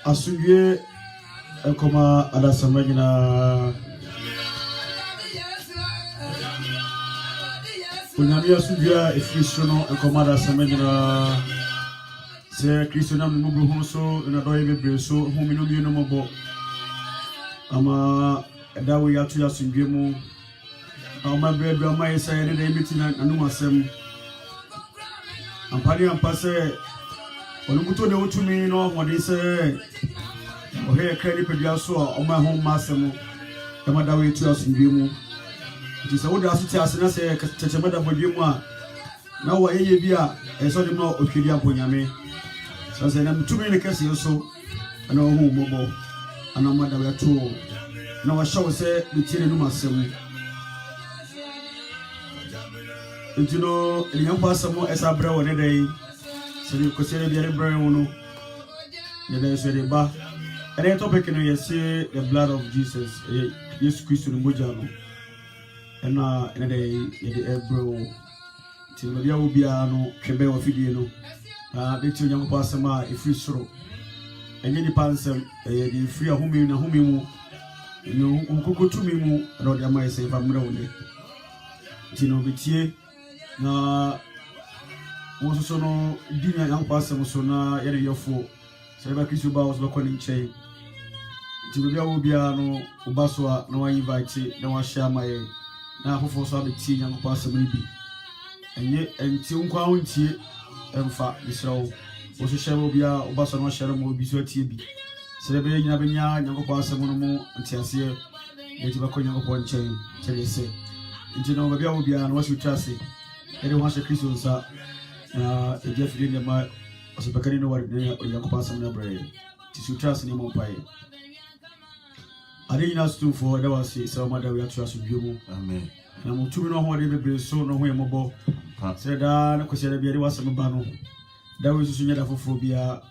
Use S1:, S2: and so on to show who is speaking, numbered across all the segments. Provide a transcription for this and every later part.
S1: Asubie ekoma adasamagina Kunyami asubia efishono ekoma adasamagina se Kristo na mubu honso na doye bebre so homino mi no mobo ama dawo yatu yasubie mu ama bebre ama yesa yede de mitina anu asem ampani ampase olukuto de utumi no wode se ohe kredi pedua so oma ho masem kama dawo yatu yasubie mu ti se woda asute asena se tetebada bodwe mu a na wo yeye bia eso de no ohwedi amponyame sasa na mtumi ne kesi so ana ho mobo ana mada wetu na wa show se bitire no masem ntino eliampo asemo esa bra wone dai se ko se de bra wono ne dai se de ba ere topic no yesi the blood of Jesus yes Christ no moja no ena dai de bro tino dia obia no twebe wa fidie no de ti onyankopɔ asɛm a efiri soro enye ni pansem de free ahumi na humi mu no nkokotumi mu na de ama yɛsɛ fa mra wonde ti no betie na wo so no di na onyankopɔ asɛm so na yɛre yɛfo Seba Kristo ba was back on in chain. Tibia will be no Ubaswa, no invite, no one share my now for some tea young possibility. And yet, and Tim County, and fat, so was a share will be a Ubasa no share will be so TB. Celebrating Yabina, young person, one more, and Tiasia, yet you are calling upon chain, tell you say. Into no Babia will be an was with Chassis. Anyone wants a Christmas, a Jeff Dilliam was a Bacano or young person, no brain. To trust in your pie. I didn't ask you for that was some mother we are trust you. Amen. And I'm too no more able so no way mobile. Said that because there was some bano. That was a phobia,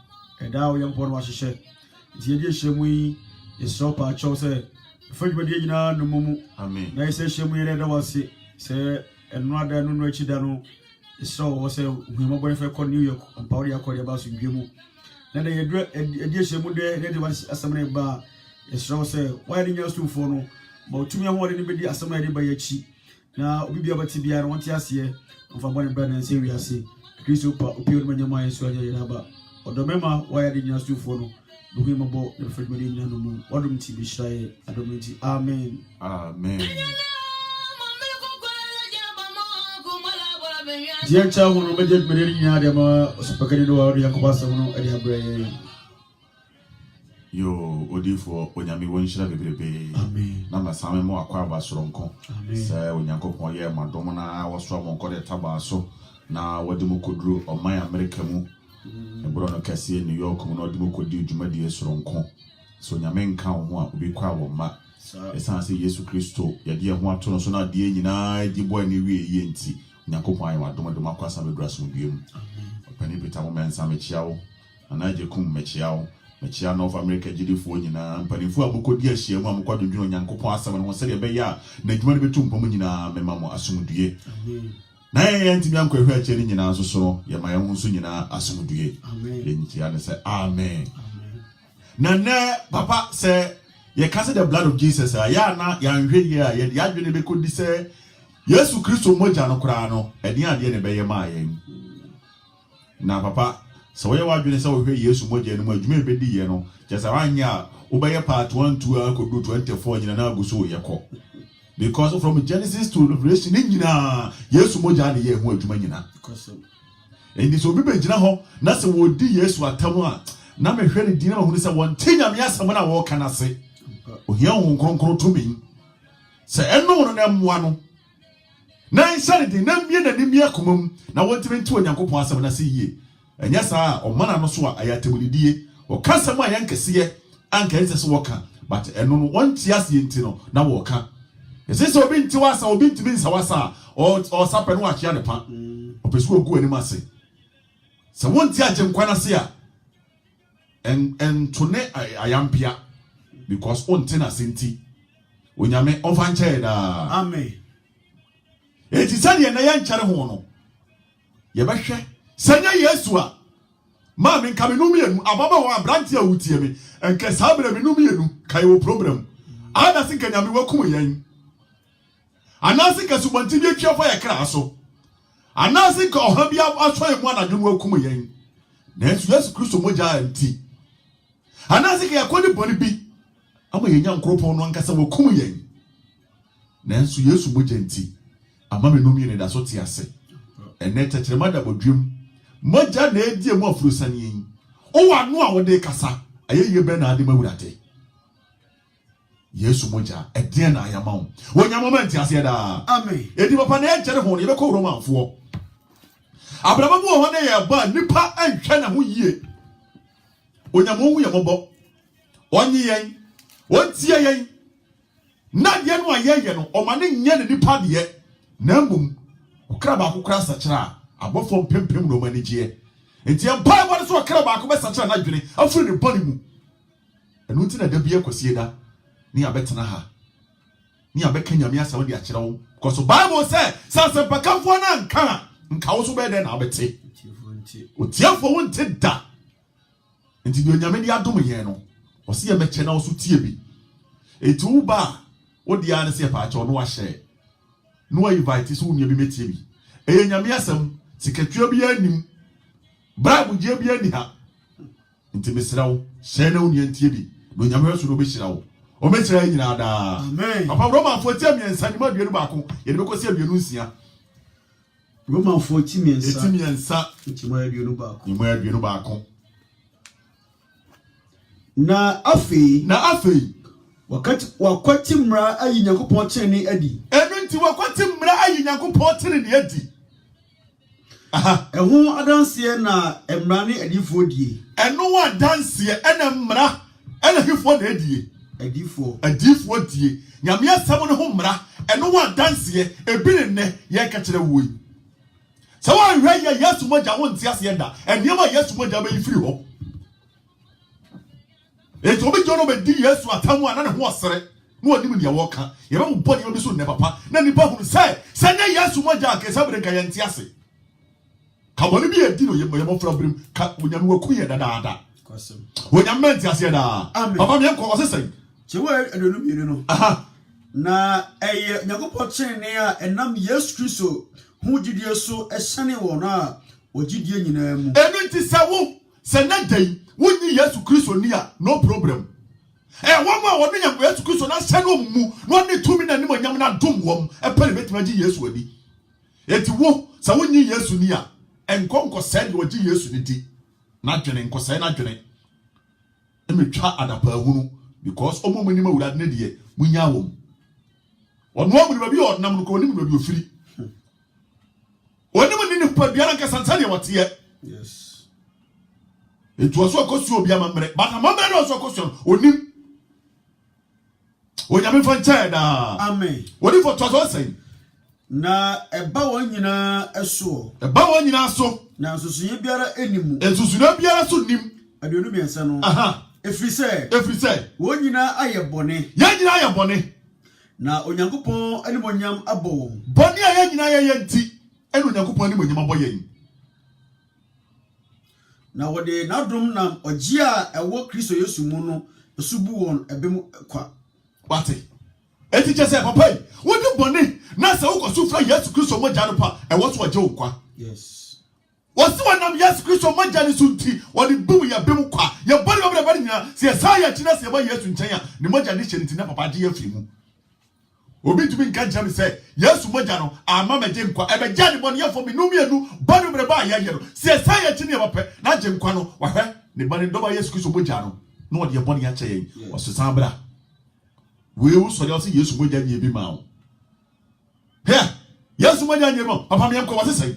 S1: and now young boy was a shed. The idea Shemui is so part chose. Everybody no mumu. Amen. Now say Shemui that was it. Say and rather no rich dano. So was a mobile for New York and Paulia called about you. Then they idea Shemu there was a summoning bar. It's so say, why didn't you do for no? But to me, I want anybody as somebody by your cheek. Now, we be able to be. I want to see you from one brother and say, we are saying, Chris, appeared when your mind so you have. Or the member, why didn't you do for no? Do him about the Fred Medina no more. What do you be shy? I don't know. Amen. Amen. Dear child, who no budget Medina, the Spaghetti or Yakobasa, and your brain. Yo odifo onyame wonhyira bebrebe amen na masame mo akwa abasoronko say onyankopon ye madom na woso mo nkode tabaso na wodi koduru oman America mu ebro no kase New York mu na wodi kodi dwumadi esoronko so nyame nka ho a obi kwa wo ma esan se Yesu Kristo yade ho ato no so na de nyina di bo ani wie ye nti onyankopon ayi madom dom akwa sa beduraso duem opani beta mo mensa mechiawo anaje kum mechiawo Machia North America Jidifo nyina mpanifo abokodi ahia mu amkwadodwino nyankopon asem no se de be ya na dwuma de betu mpom nyina mema mo asomdue amen na ye ntimi ankwa acheri nyina nso so ye ma ye hu so nyina asomdue amen ye ntia ne se amen na ne papa se ye kase the blood of Jesus ya na ya nhwe ye ya dwene be kodi se Yesu Kristo moja no kra no ede ade ne be ye ma ye na papa so we wa dwene se wo hwe Yesu moja no adwuma ebedi ye no jesa wanya obeye part 1 2 akodu 24 nyina na aguso ye ko because from Genesis to Revelation nyina Yesu moja ne ye hu adwuma nyina endi so bi be gina ho na se wo di Yesu atamu a na me hwe ne di na hu se won tinya me asam na wo kana se ohia hu kronkron to me se eno no na mmoa no na nsane de na mie na nimie akomam na wontime nti onyankopon asam na se yie enya saa o mana no so a ayatemudidie o kasa mu ayankese anka ense so woka but eno no wonti ase enti no na woka ese so obi nti wasa obi ntimi nsa wasa o sape no achia ne pa o pesu ogu ani mase se wonti agye nkwa na se a en tone ayampia because onti na senti onyame onfa nche da amen eti sane na ya nkyare ho no ye behwe sanya Yesu a ma me nka me no mienu ababa wa branti a wutie me enke sabra me no mienu kai wo problem ada sinka nyame wakum yen anasi ka subonti bi twa ya kra so anasi ka oha bi aso emu anadwo wakum yen na Yesu Kristo moja anti anasi ka yakoni boni bi ama yenya nkropon no ankasa wakum yen na Yesu moja anti ama me no mienu da so ti ase ene tekrema da bodwem moja na edie mu afurusane yin o wa no a wode kasa ayeye be na ade mawurade Yesu moja ede na ayama wo wonya moment ase da amen edi papa na enkere ho ne be ko romanfo abraba mu ho na ye ba nipa anhwe na ho yie onya mo hu ye mobo onyi yen ontie yen na ye no ayeye no o ma ne nye ne nipa de na mbum okra ba akokra sachira abofo pempem no manigye enti empa bo so okra ba akokra sachira na dwene afuri ne boni mu enu nti na da bia kwasie da ni abetena ha ni abeka nyame asawo de akira wo because Bible say sase pakamfo na nka wo so be de na abete otiafo wo nti da enti de nyame de adom ye no o se ye meche na wo so tie bi eti wo ba wo de ya ne se pa acha no wa hye no invite so nya bi metie bi nyame asam sikatwa bi anim Bible je bi ani ha
S2: nti mesrawo hyɛ na woni antie bi no nyame so no behyirawo o mekyira nyina da
S1: amen
S2: papa Roma 14 ma duenu baako ye de bekosi aduenu nsia
S1: Roma 14
S2: nsa
S1: nti ma aduenu baako
S2: ni ma aduenu baako
S1: na afei wakati mra ayi Nyankopɔn kyene adi
S2: enu nti wakati mra ayi Nyankopɔn kyene adi aha
S1: ɛho adanse na emra ne adifo die
S2: ɛno adanse ɛna mra ɛna hifo na adie adifo die nyame asɛm no ho mra ɛno adanse ebi ne ne yɛ ka kyerɛ wo yi sɛ wa hwɛ yɛ Yesu mogya wo ntia se da ɛniema Yesu mogya bɛ yifiri hɔ eto obi jono be di Yesu atamu ana ne ho osere no onim ne woka ye ba mo body obi so ne papa na nipa hu sɛ ne Yesu mogya akesa bre ka ye ntia se ka woni bi edi no ye mo fra brim ka onyame waku ye dadaada kwasem onyame ntia se da papa me enko osesɛn
S1: chewe adonu bi no
S2: aha
S1: na eye Nyankopɔn kyene a enam Yesu Kristo hu gidie so ɛhyɛne wɔ no a ogidie nyinaa mu
S2: enu nti sɛ wo sɛ na dai woni Yesu Kristo ni a no problem wo ma woni nyam Yesu Kristo na hyɛ no mu no ne tumi na nim nyam na dom wom pere betima gi Yesu ani eti wo sɛ woni Yesu ni a enkonko sɛ de ogi Yesu ni di na dwene nkɔsɛ na dwene emetwa adapa hunu because omo mani mawura ne de munya wom ono amu ba bi odnam no ko onim ba bi ofiri onim ni ne pa biara nka sansane wote
S1: yes
S2: etu aso akosu obi amamre but amamre no aso akosu onim onyame fa nkyɛ da
S1: amen
S2: woni for tozo say
S1: na eba won nyina so na nsusuye biara enimu
S2: nsusuna biara so nim
S1: aduonu biensa no
S2: aha
S1: efiri sɛ won nyina ayɛ bɔne
S2: ya nyina ayɛ bɔne
S1: na Onyankopɔn animonyam abɔ wɔn
S2: bɔne a ya nyina ayɛ nti ɛna Onyankopɔn animonyam abɔ yɛn
S1: na wode nadom na ɔgye a ɛwɔ Kristo Yesu mu no esubu wɔn ebem kwa
S2: wate eti kyɛ sɛ papa yi wodi bɔne na sɛ wokɔso fra Yesu Kristo mogya no pa ɛwɔ so ɔgye wo kwa
S1: yes
S2: wɔsi wɔnam Yesu Kristo mogya no so nti wɔde bimu yɛ bem kwa yɛ bɔne bɛbɛ nyina sɛ saa yɛ kyina sɛ yɛ Yesu nkyɛn a ne mogya ne hyɛ nti na papa gye afiri mu obi tumi nka kyerɛ me sɛ Yesu mogya no ama megye nkwa ɛbɛgya ne bɔne yɛfo me numienu bɔne bɛbɛ a yɛyɛ no sɛ saa yɛ kyina yɛ bɛpɛ na gye nkwa no wahwɛ ne bɔne dɔba Yesu Kristo mogya no na wɔde yɛ bɔne yɛkyɛ yɛn wɔsesan bra we wo so yɛse Yesu mogya nye bi ma wo he Yesu mogya nye ma papa me nkwa wɔse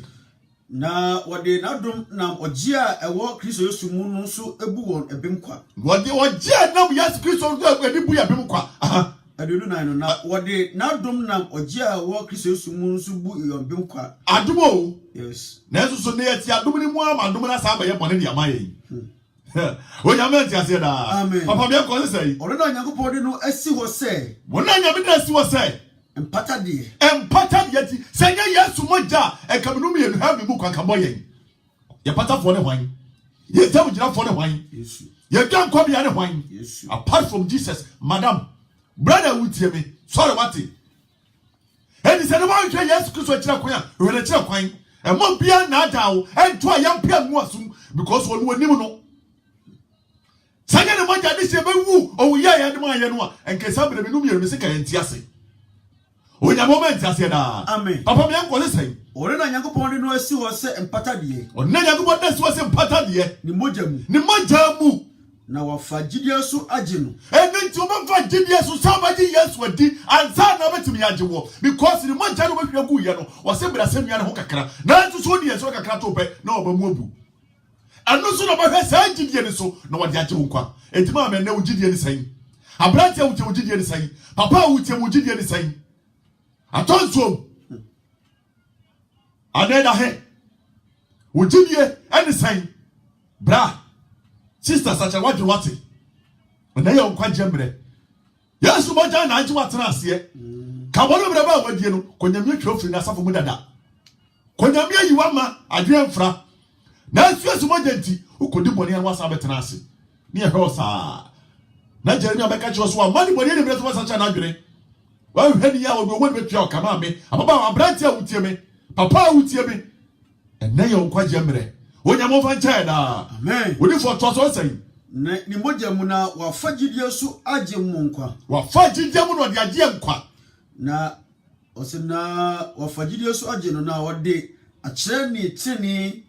S1: na wode nadom na ɔgye a ɛwɔ Kristo Yesu mu no so ebu wɔn ebem kwa
S2: wɔde ɔgye nam Yesu Kristo so ebu ya bem kwa aha
S1: aduonu nan no na wode nadom na ɔgye a ɛwɔ Kristo Yesu mu no so bu yon bem kwa
S2: adomo
S1: yes
S2: na so so ne yɛ ti adom ni mu ama adom na sa ba yɛ bɔne de ama yɛ onyame ti ase da
S1: amen
S2: papa me nkɔ sɛ
S1: ɔno na Nyankopɔn de no asi hɔ sɛ
S2: wɔn na nyame de asi hɔ sɛ
S1: empata de
S2: ti sɛ nyɛ Yesu mogya ɛkaminum yɛ no ha bi mu kwa kabɔ yɛn yɛ pata fo ne hwan yɛ tamu gyina fo ne hwan
S1: yesu
S2: yɛ dwan kwa bia ne hwan
S1: yesu
S2: apart from Jesus madam brother wutie me sorry what ɛni sɛ ne wɔn hwɛ Yesu Kristo kyerɛ kwan a hwɛ kyerɛ kwan ɛmɔ bia na adawo ɛnto a yɛmpia mu asum because wɔn nim no sanya ne mogya de se bewu owu ya ya de ma ya no a enkesa bre me no mi se ka enti ase onya moment ase da
S1: amen
S2: papa me anko se sai
S1: ore na Nyankopɔn de no asi hɔ sɛ empata de
S2: ore na Nyankopɔn de asi hɔ sɛ empata de
S1: ni mogya mu na wafa gidie so agye no
S2: enti o ba gidie so sabaji Yesu adi ansa na betimi agye wo because ni mogya no behwe gu ye no wo se bra samia ne ho kakra na nso so di Yesu kakra to pe na oba mu abu anu so na ba hwɛ saa gidie ne so na wɔde agye wo kwa entima me na wo gidie ne sɛn abrante wo gidie ne sɛn papa wo gidie ne sɛn atonso aneda he wo gidie ene sɛn bra sister sacha wadwe wate na yɛ nkwa gyembre Yesu mogya na agye watena ase ka bɔno bre ba wadie no konyamie twofiri na asafo mu dada konyamie yiwa ma adwe mfra na Yesu mogya nti ukodi bɔne an wasa betena ase ne yɛ hwɛ saa na Jeremia bɛka kyerɛ so amani bɔne ne bre so sacha na adwene wa hwɛ ni ya wo wo ne betua kama me ababa abrante a wutie me papa a wutie me ene yɛ nkwa gyembre onyamo fa nkyɛ da
S1: amen
S2: woni fo to so say
S1: na ni mogya mu na wafagidie so agye mu nkwa
S2: wafagidie mu no de agye nkwa
S1: na osina wafagidie so agye no na wode akyerɛ ni tini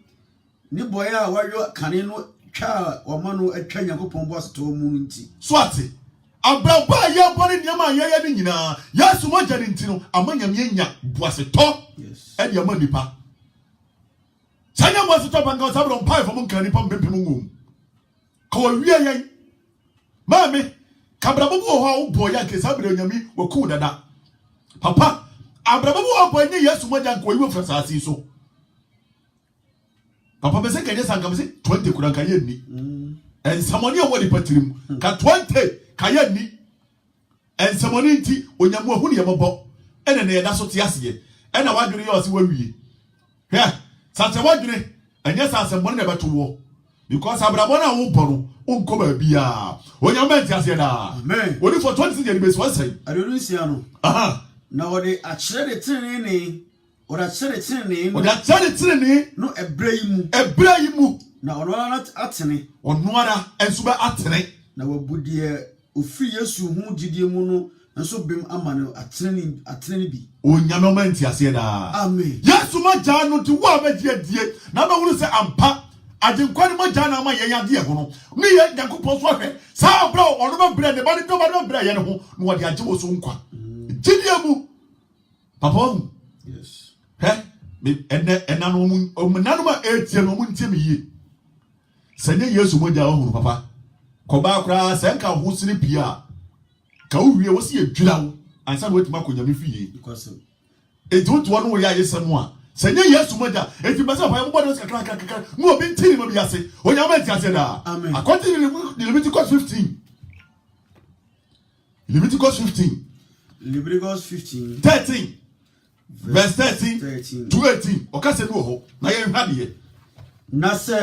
S1: ni boya wayo kane no twa wamano atwa Nyankopɔn bo aseto mu nti
S2: so ate abraba ye bone niam ye ni nyina Yesu mogya ni nti no amanyam ye nya bo aseto e de amanipa sanya bo aseto banka sabro mpai fo mun kan nipa mbempem ngum ka wa wie yen mame kabrabo bo ho bo ya ke sabre nyami waku dada papa abrabo bo bo ni Yesu mogya nko yi wo frasasi so papa be se kanye sanka be se 20 kuran ka ye ni ensamoni e wodi patirim ka 20 ka ye ni ensamoni nti onyamu ahu ne yembo ene ne yeda so te ase ena wadwene ye ose wawie he sase wadwene enye sase mbone ne beto wo because abrabo na wo boro onko ba bia onyamu enti ase da
S1: amen
S2: wodi for 20 years be so say
S1: adonusia no
S2: aha
S1: na wode akyerɛ de tene ne ora kyerɛ tene
S2: o da kyerɛ tene
S1: no ebrɛ yi mu na ɔno ara atene
S2: ɔno ara enso ba atene
S1: na wabudie ofiri Yesu hu gidie mu no nso bem ama no atene bi
S2: onyame menti ase da
S1: amen
S2: Yesu magya no ti wo abadie na ba hunu se ampa ajenkwa ne magya na ama ye yade ho no ne ye Yakobon so hwɛ saa bro ɔno ba bre ne ba ne do ba no bre ye ne ho no wɔde agye wo so nkwa gidie mu papa
S1: yes
S2: me ena no mu nanoma etie no mu ntie me yie sanye Yesu mogya ho no papa ko ba kra senka ho sini pia ka wo wie wo se edwira wo ansa no wetima konya me fie
S1: because
S2: etutu no wo ya yesam a sanye Yesu mogya eti basa fa mo bodo kakra mo obi ntini mo bi ase onyama enti ase da according to Leviticus 15 13 verse 13 to 18 okase no ho na ye hwade
S1: na se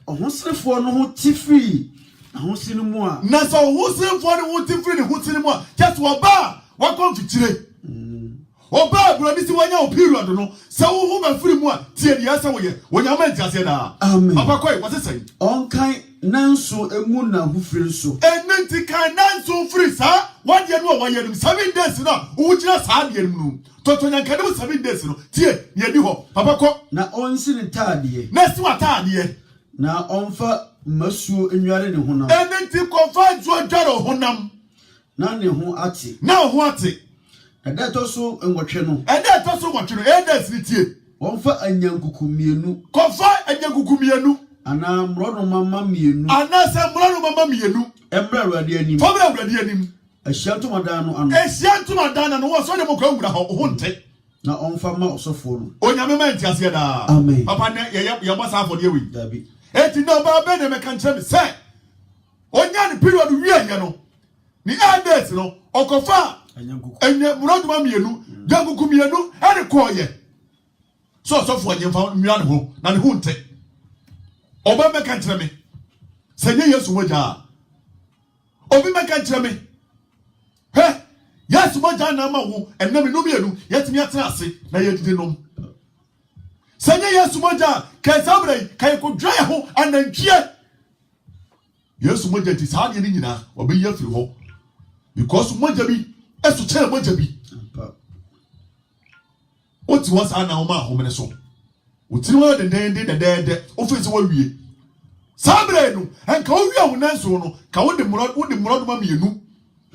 S1: ohosrefo no ho tifri ahosini mu a
S2: na se ohosrefo no ho tifri ne hotini mu a just oba wa konfitire oba bro bi si wanya o period no se wo ho ba firi mu a tie de asa wo ye wonyama ntiase da
S1: amen
S2: papa koi what say
S1: onkan nanso emu na hufiri nso
S2: enenti kan nanso firi sa wade no wa yenim 7 days no wo gina sa de no totonya kan 7 days no tie ye di ho papa ko
S1: na onsi ne taade
S2: na si wa taade
S1: na onfa masuo enware ne honam
S2: enenti konfa jo dwaro honam
S1: na ne ho ate
S2: na ho ate
S1: edato so enwotwe no
S2: edas ni tie
S1: onfa anyankuku mienu
S2: konfa anyankuku mienu
S1: ana mrono mama mienu
S2: ana se mrono mama mienu
S1: embra awade anim
S2: fobra awade anim
S1: ahyianto madano ano
S2: ahyianto madano no wo so de mokwa ngura ho nte
S1: na onfa ma osofo no
S2: onyame menti ase da
S1: amen
S2: papa ne ye bosa afode we
S1: dabi
S2: eti no ba be ne meka nkyere me se onya ne period wie ye no ni edas no okofa
S1: anyankuku
S2: enye mrono mama mienu jankuku mienu ene koye so fo nyemfa nwia ne ho na ne ho nte oba meka nkyere me sanye Yesu mogya obi meka nkyere me Yesu mogya na ma wo enam no mienu yetimi atena ase na yedide nom sanye Yesu mogya ka sabre ka kodwa ye ho anantwie Yesu mogya ti saa de ni nyina obi ye firi ho because mogya bi esu kye mogya bi oti wasa na wo ma ho mene so otiri wo de ofisi wo wie sabre no enka wo wie wo nanso no ka wo de muro ma mienu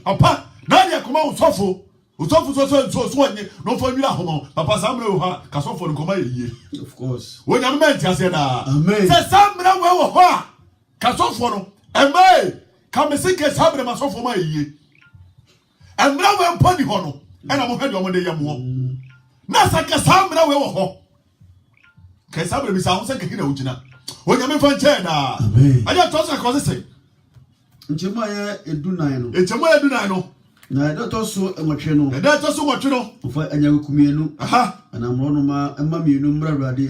S2: papa na dia koma wo sofo so anye no fa nwira ho papa sabre wo ha ka sofo no koma ye
S1: of course
S2: wo nyame menti ase da
S1: amen
S2: se sabre wo ho a ka sofo no emai ka mesike sabre ma sofo ma ye emra wo mponi ho no ena mo hwede o mo de yamo na saka sabre wo ho ka sabre bi sa ho se kekina ugina onyame fa nche da aja to sa ko se
S1: nchema ya edunan
S2: no
S1: na edato so enwotwe no ofa anyankuku mienu
S2: aha
S1: ana mrono ma emma mienu mra awade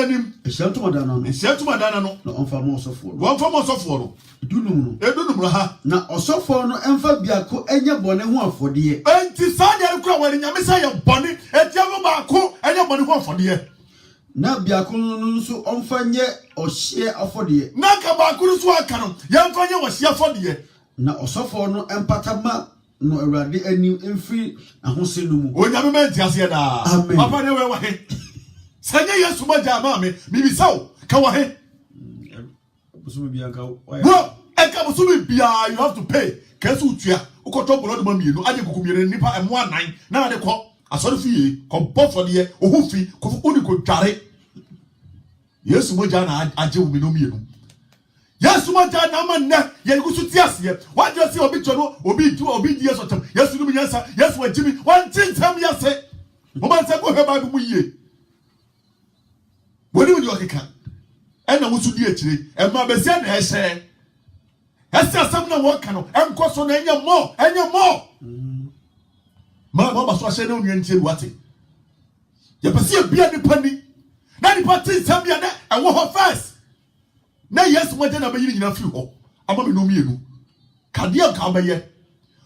S1: anim ahyianto madana no na onfa mo osofo no edunum no ha na osofo no emfa biako enya bone ho afode
S2: enti sa de kura wari nyame sa ye bone etia mo ba ko enya bone ho afode
S3: na biakono nso omfanye ohye afodie
S2: na ka baakuru so aka no yɛmfanye ohye afodie
S3: na osofo no empatama no awurade ani emfiri ahose no mu
S2: onyame menti ase da papa ne we wa he sanya yesu magya ma me bibisa wo ka wa he
S1: busumi bianka
S2: wo eka busumi bia you have to pay kasu tua ukoto blood ma mienu ade kukumiere nipa emo anan na ade kɔ asɔre fie kɔ bɔfɔdeɛ ohufi kɔ uni kɔ dware yesu magya na agye wo mienu yesu magya na ma nne ye gusu tiaseɛ waje se obi tɔno obi die so tem yesu no nyansa yesu agimi wan tintam yase mo man se ko he ba mu yie woni wodi okeka ɛna musu di akire ɛma besia na ɛhyɛ ɛsɛ asɛm na wɔka no ɛnkɔ so na ɛnyɛ mɔ ma ba so ahyɛ na onua ntie wate yɛpɛsɛ bia nipa ni na nipa tin sɛm bia na ɛwɔ hɔ first na yesu magya na bɛyiri nyina firi hɔ ama me no mienu kadeɛ ka bɛyɛ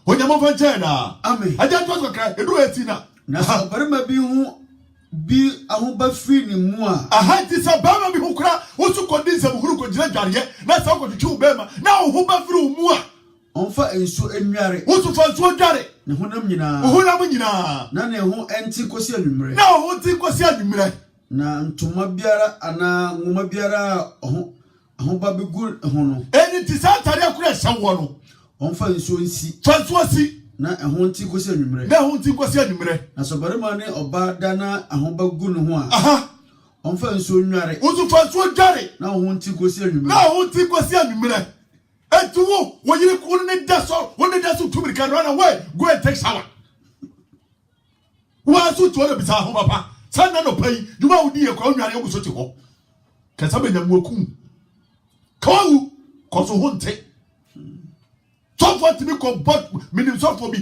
S2: onyama fa nkyɛn na
S3: amen
S2: agya to kakra edu eti
S3: na so barima bi ahoba firi ni mu a
S2: aha ti sa ba bi hu kra wo su kodi nsɛm huru ko gyina dwareɛ na sa ko twetwe ba ma na wo ba firi mu a
S3: onfa ensu enware
S2: wo su fa nsu dware
S3: ne honam nyinaa na ne ho enti kosi anwumre
S2: na ho ti kosi anwumre
S3: na ntoma biara ana ngoma biara ahoba bi gu ho no
S2: eni ti sa tare akura hyɛ wo no
S3: onfa ensu nsi
S2: fa nsu asi
S3: na ho nti kosi anwumre
S2: na
S3: so barima ne oba da na ahoba gu ne ho a
S2: aha
S3: onfa ensu nware
S2: wo su fa nsu dware
S3: na ho nti kosi anwumre
S2: etuwo wo yiri ko ne da so tumiri kan run away go and take shower wa so to na bisa ho papa san na no pai duma wudi e kwa nware oguso ti ho kasa be nyamu akum kawu ko so ho nte so for to be ko but minim so for bi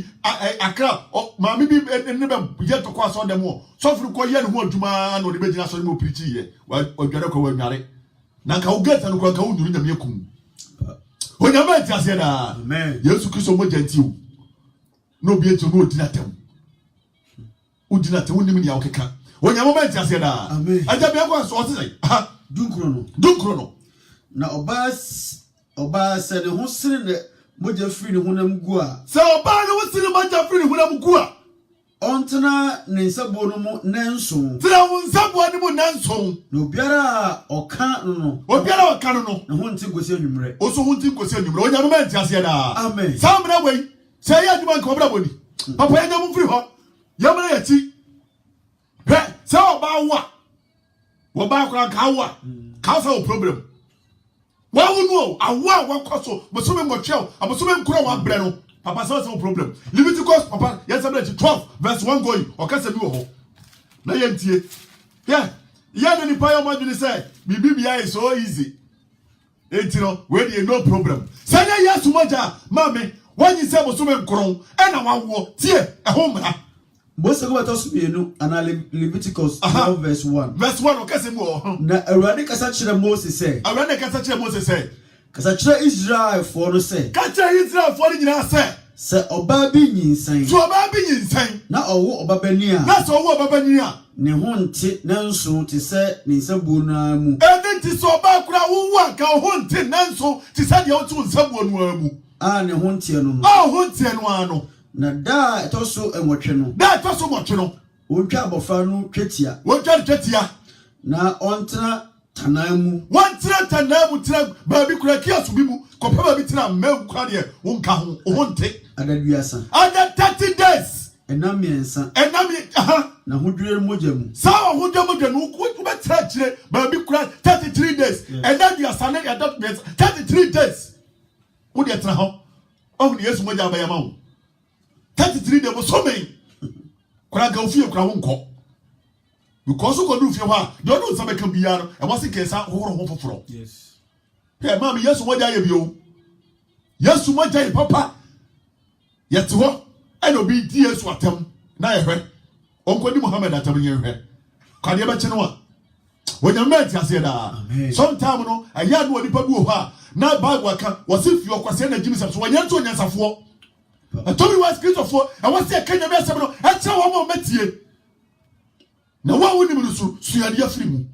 S2: akra ma mi bi ne be ye to kwa so dem ho so for ko ye ne ho adwuma na o de be gina so mo preach ye wa odware ko wa nware na ka wo get no ko ka wo nuru nyame akum onyama ti ase da
S3: amen
S2: yesu kristo mo janti o no bi etu no odinatem unim ni awokeka onyama ma ti ase da
S3: amen
S2: aja bi akwa so ose ha dunkro no
S3: na oba se ne ho sere ne moja firi ne honam gu a
S2: se oba ne ho sere moja firi ne honam gu a
S3: ontena ne nsabo no mu nanso
S2: tira wo nsabo ne mu nanso
S3: no biara oka no
S2: ne
S3: ho nti gosi anwumre
S2: oso ho nti gosi anwumre onyama ma ti ase da
S3: amen
S2: samra wei se ya djuma nko bra boni papa ya nyamu firi ho yamra ya ti he se oba wo ba akra ka wa ka fa o problem wa wonu awa wa kwaso bosome ngotwe abosome nkura wa bre no papa say no problem Leviticus papa yes 12 verse 1 going okasa bi wo ho na yentie yeah ya ni pa yo madwini say bibia is so easy etino we dey no problem say yesu moja mame wanyi say bosome nkron e na wawo tie e ho mra
S3: Mose go to subienu ana Leviticus 12 verse 1
S2: okasa bi wo ho
S3: na awurade kasa kire Mose say kasa kire Israel for no say
S2: nyina say
S3: se oba bi nyinsan na owo oba bani a ne ho nte nanso te se ne nsabuo na mu
S2: enti so oba kura wo wa ka ho nte nanso te se de o tu nsabuo no amu
S3: a ne ho nte no
S2: ho nte no ano
S3: na da etoso enwotwe no wotwa abofra no twetia na ontena tanamu
S2: tira baby kura kiasu bi mu ko pa baby tira mem kwa de wonka ho nte
S3: adaduasa
S2: ada 30 days
S3: enamiensa na hodwere moja mu
S2: sawa hodwere moja no ku betira kire baby kura 33 days enaduasa na ya 33 days wo de tira ho ohun yesu moja abayama wo 33 days so me kura ga ofie kura wonko because you do feel what don't know some can be and was it case horo foforo
S1: yes
S2: hey mama yesu mo jaye bio yesu mo jaye papa yete ho and obi di yesu atam na ye hwe onko di muhammad atam ye hwe kwade ba cheno a wonyamati ase da sometime no aya do onipa bi ho a na bible aka wose fi okwase na jimi so wanyanto nyansafo atomi was christopher and wose akanya be asem no a che wo mo matie na wa woni mu so suade afiri mu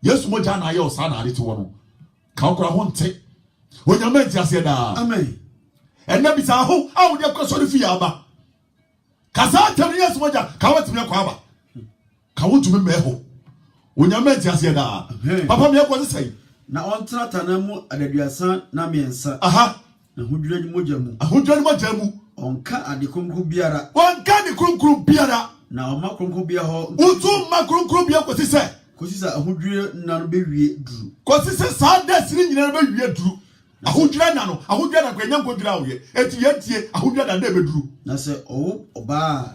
S2: Yesu mo jana ye osa na ade te wono ka okora ho nte onyama nti ase da
S3: amen
S2: enna bi sa ho a wo de kwaso de fi aba ka sa tem Yesu mo ja ka watime kwa aba ka wotume meho onyama nti ase da papa me ko sei
S3: na ontena tanamu adaduasa na miensa
S2: aha
S3: na hudwira ni moja mu onka ade konkro biara na oma konkro bia ho
S2: utu ma konkro bia ko
S3: sisa ahudwire na no bewie duru
S2: ko sisa sa da siri nyina no bewie duru ahudwira na kwa nyankodwira wo ye eti yentie ahudwira na be duru
S3: na se oba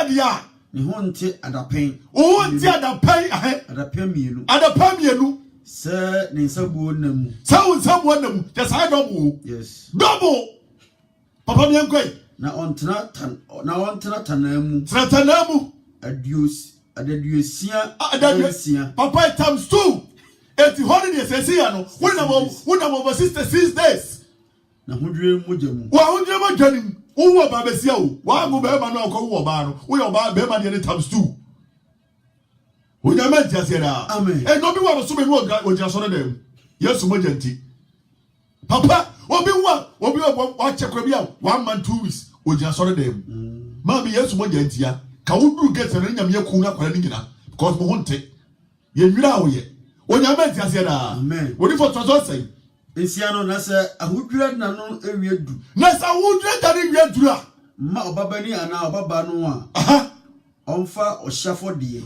S2: dia
S3: ni ho nte adapen adapen
S2: mienu
S3: se ni nsabuo namu
S2: จะsa double
S3: yes
S2: double papa mi enkoi
S3: na ontena tanamu aduosia
S2: papa times 2 eti holiday sesia no wona over 66 days
S3: na hudwire moja mu
S2: wa hudwire moja ni wo ba besia o wa go be ma no ko wo ba no wo yo ba be ma de times 2 onyama ntiasera
S3: amen
S2: no bi wa so be no oja so dem Yesu moja nti papa obi wa chekwa bia 1 month 2 weeks oja so dem mami Yesu moja ntia ka wuduru get na nyam ye ku na kwara ni nyina because mo honte ye nwira wo ye onyama ntiasera
S3: amen
S2: wodi for so say
S3: Esiano na se ahudwira na no ewie du
S2: na se ahudwira da ni wie duru a
S3: ma obabani ana obaba no a
S2: aha
S3: onfa ohyafode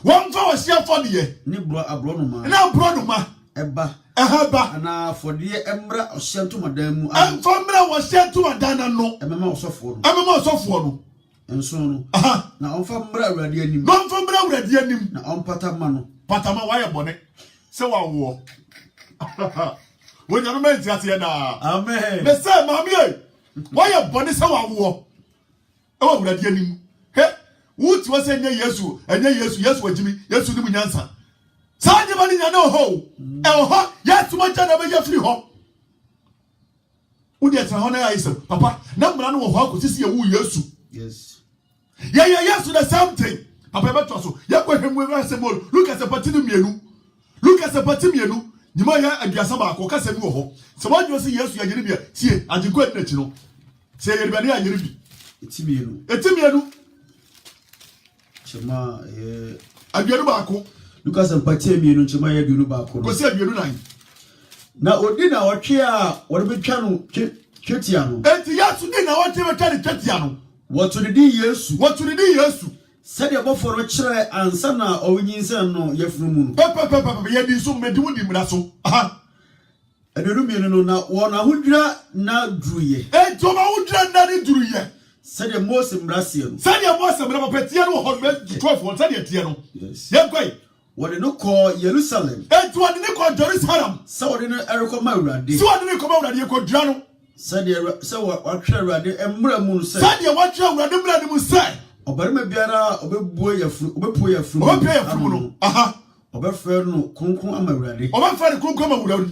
S2: ni
S3: abro no ma
S2: na abro no ma
S3: eba ana afode emra ohyantomadan mu
S2: amfamra ohyantomadan na no
S3: emema osofo
S2: no
S3: enso no na onfa mra awrade anim
S2: na
S3: onpata ma no
S2: patama wa ye bone se wa wo wonya no menti ase na
S3: amen
S2: me se mami e wa ye bone se wa wo e wa awrade anim he wuti wa se nya Yesu wajimi Yesu ni munyansa sanje bani nya no ho Yesu mo jana be ye free ho wudi etra ho na ya isem papa na mra no wo ho akosisi ye wu Yesu
S3: yes
S2: Yesu the same thing papa be to so ye ko hwemu e se mo look at the patini mienu nyima ya aduasa ba ko kasa mi wo ho se mo jo se Yesu ya yiri bia tie agiko na chi no se yiri bia na yiri bi etimienu
S3: chema
S2: aduanu ba ko
S3: Lucas empatie mienu chema ya aduanu ba ko
S2: ko se aduanu nan
S3: na odi na otwe a wore betwa no twetia no
S2: enti Yesu di na wote betwa ne twetia no
S3: wotu di Yesu
S2: sede
S3: aboforo kire ansa na owunyinse no yefunu mu no
S2: papa ye di so medi wudi mra so aha
S3: aduanu mienu no na wona hudwira na duruye
S2: to ma hudwira na ni duruye
S3: sede Mose mrasie no
S2: papa tie no ho 12 sede tie no ye kwai
S3: wode no ko Jerusalem
S2: to wode ne ko Jerusalem
S3: sa wode no erekoma awrade
S2: ko dura no
S3: sede watwe awrade emra mu no
S2: sede watwe awrade mra ne mu sai
S3: obarima biara obepuo yafuru
S2: no aha
S3: obefre no kunkun ama awrade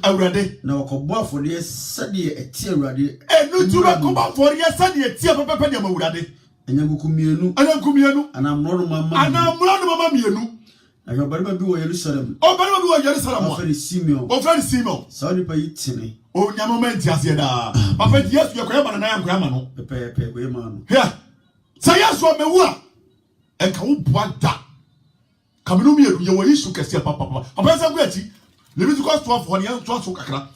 S2: awrade
S3: na okobo afode sede eti awrade
S2: enu tuba koba afode sede eti papa de awrade
S3: anyanguku mienu anamro no mama
S2: mienu
S3: na obarima bi wo Jerusalem
S2: ofere
S3: Simeon saudi pa yitine
S2: o nyamomenti ase da papa Yesu yakoya bana na yakoya ma no
S3: pepe ko yema no
S2: ya sa Yesu amewu a enka wo boada kamenu mi ye wo Yesu kese papa sa go ati Leviticus 12 for yan to so kakra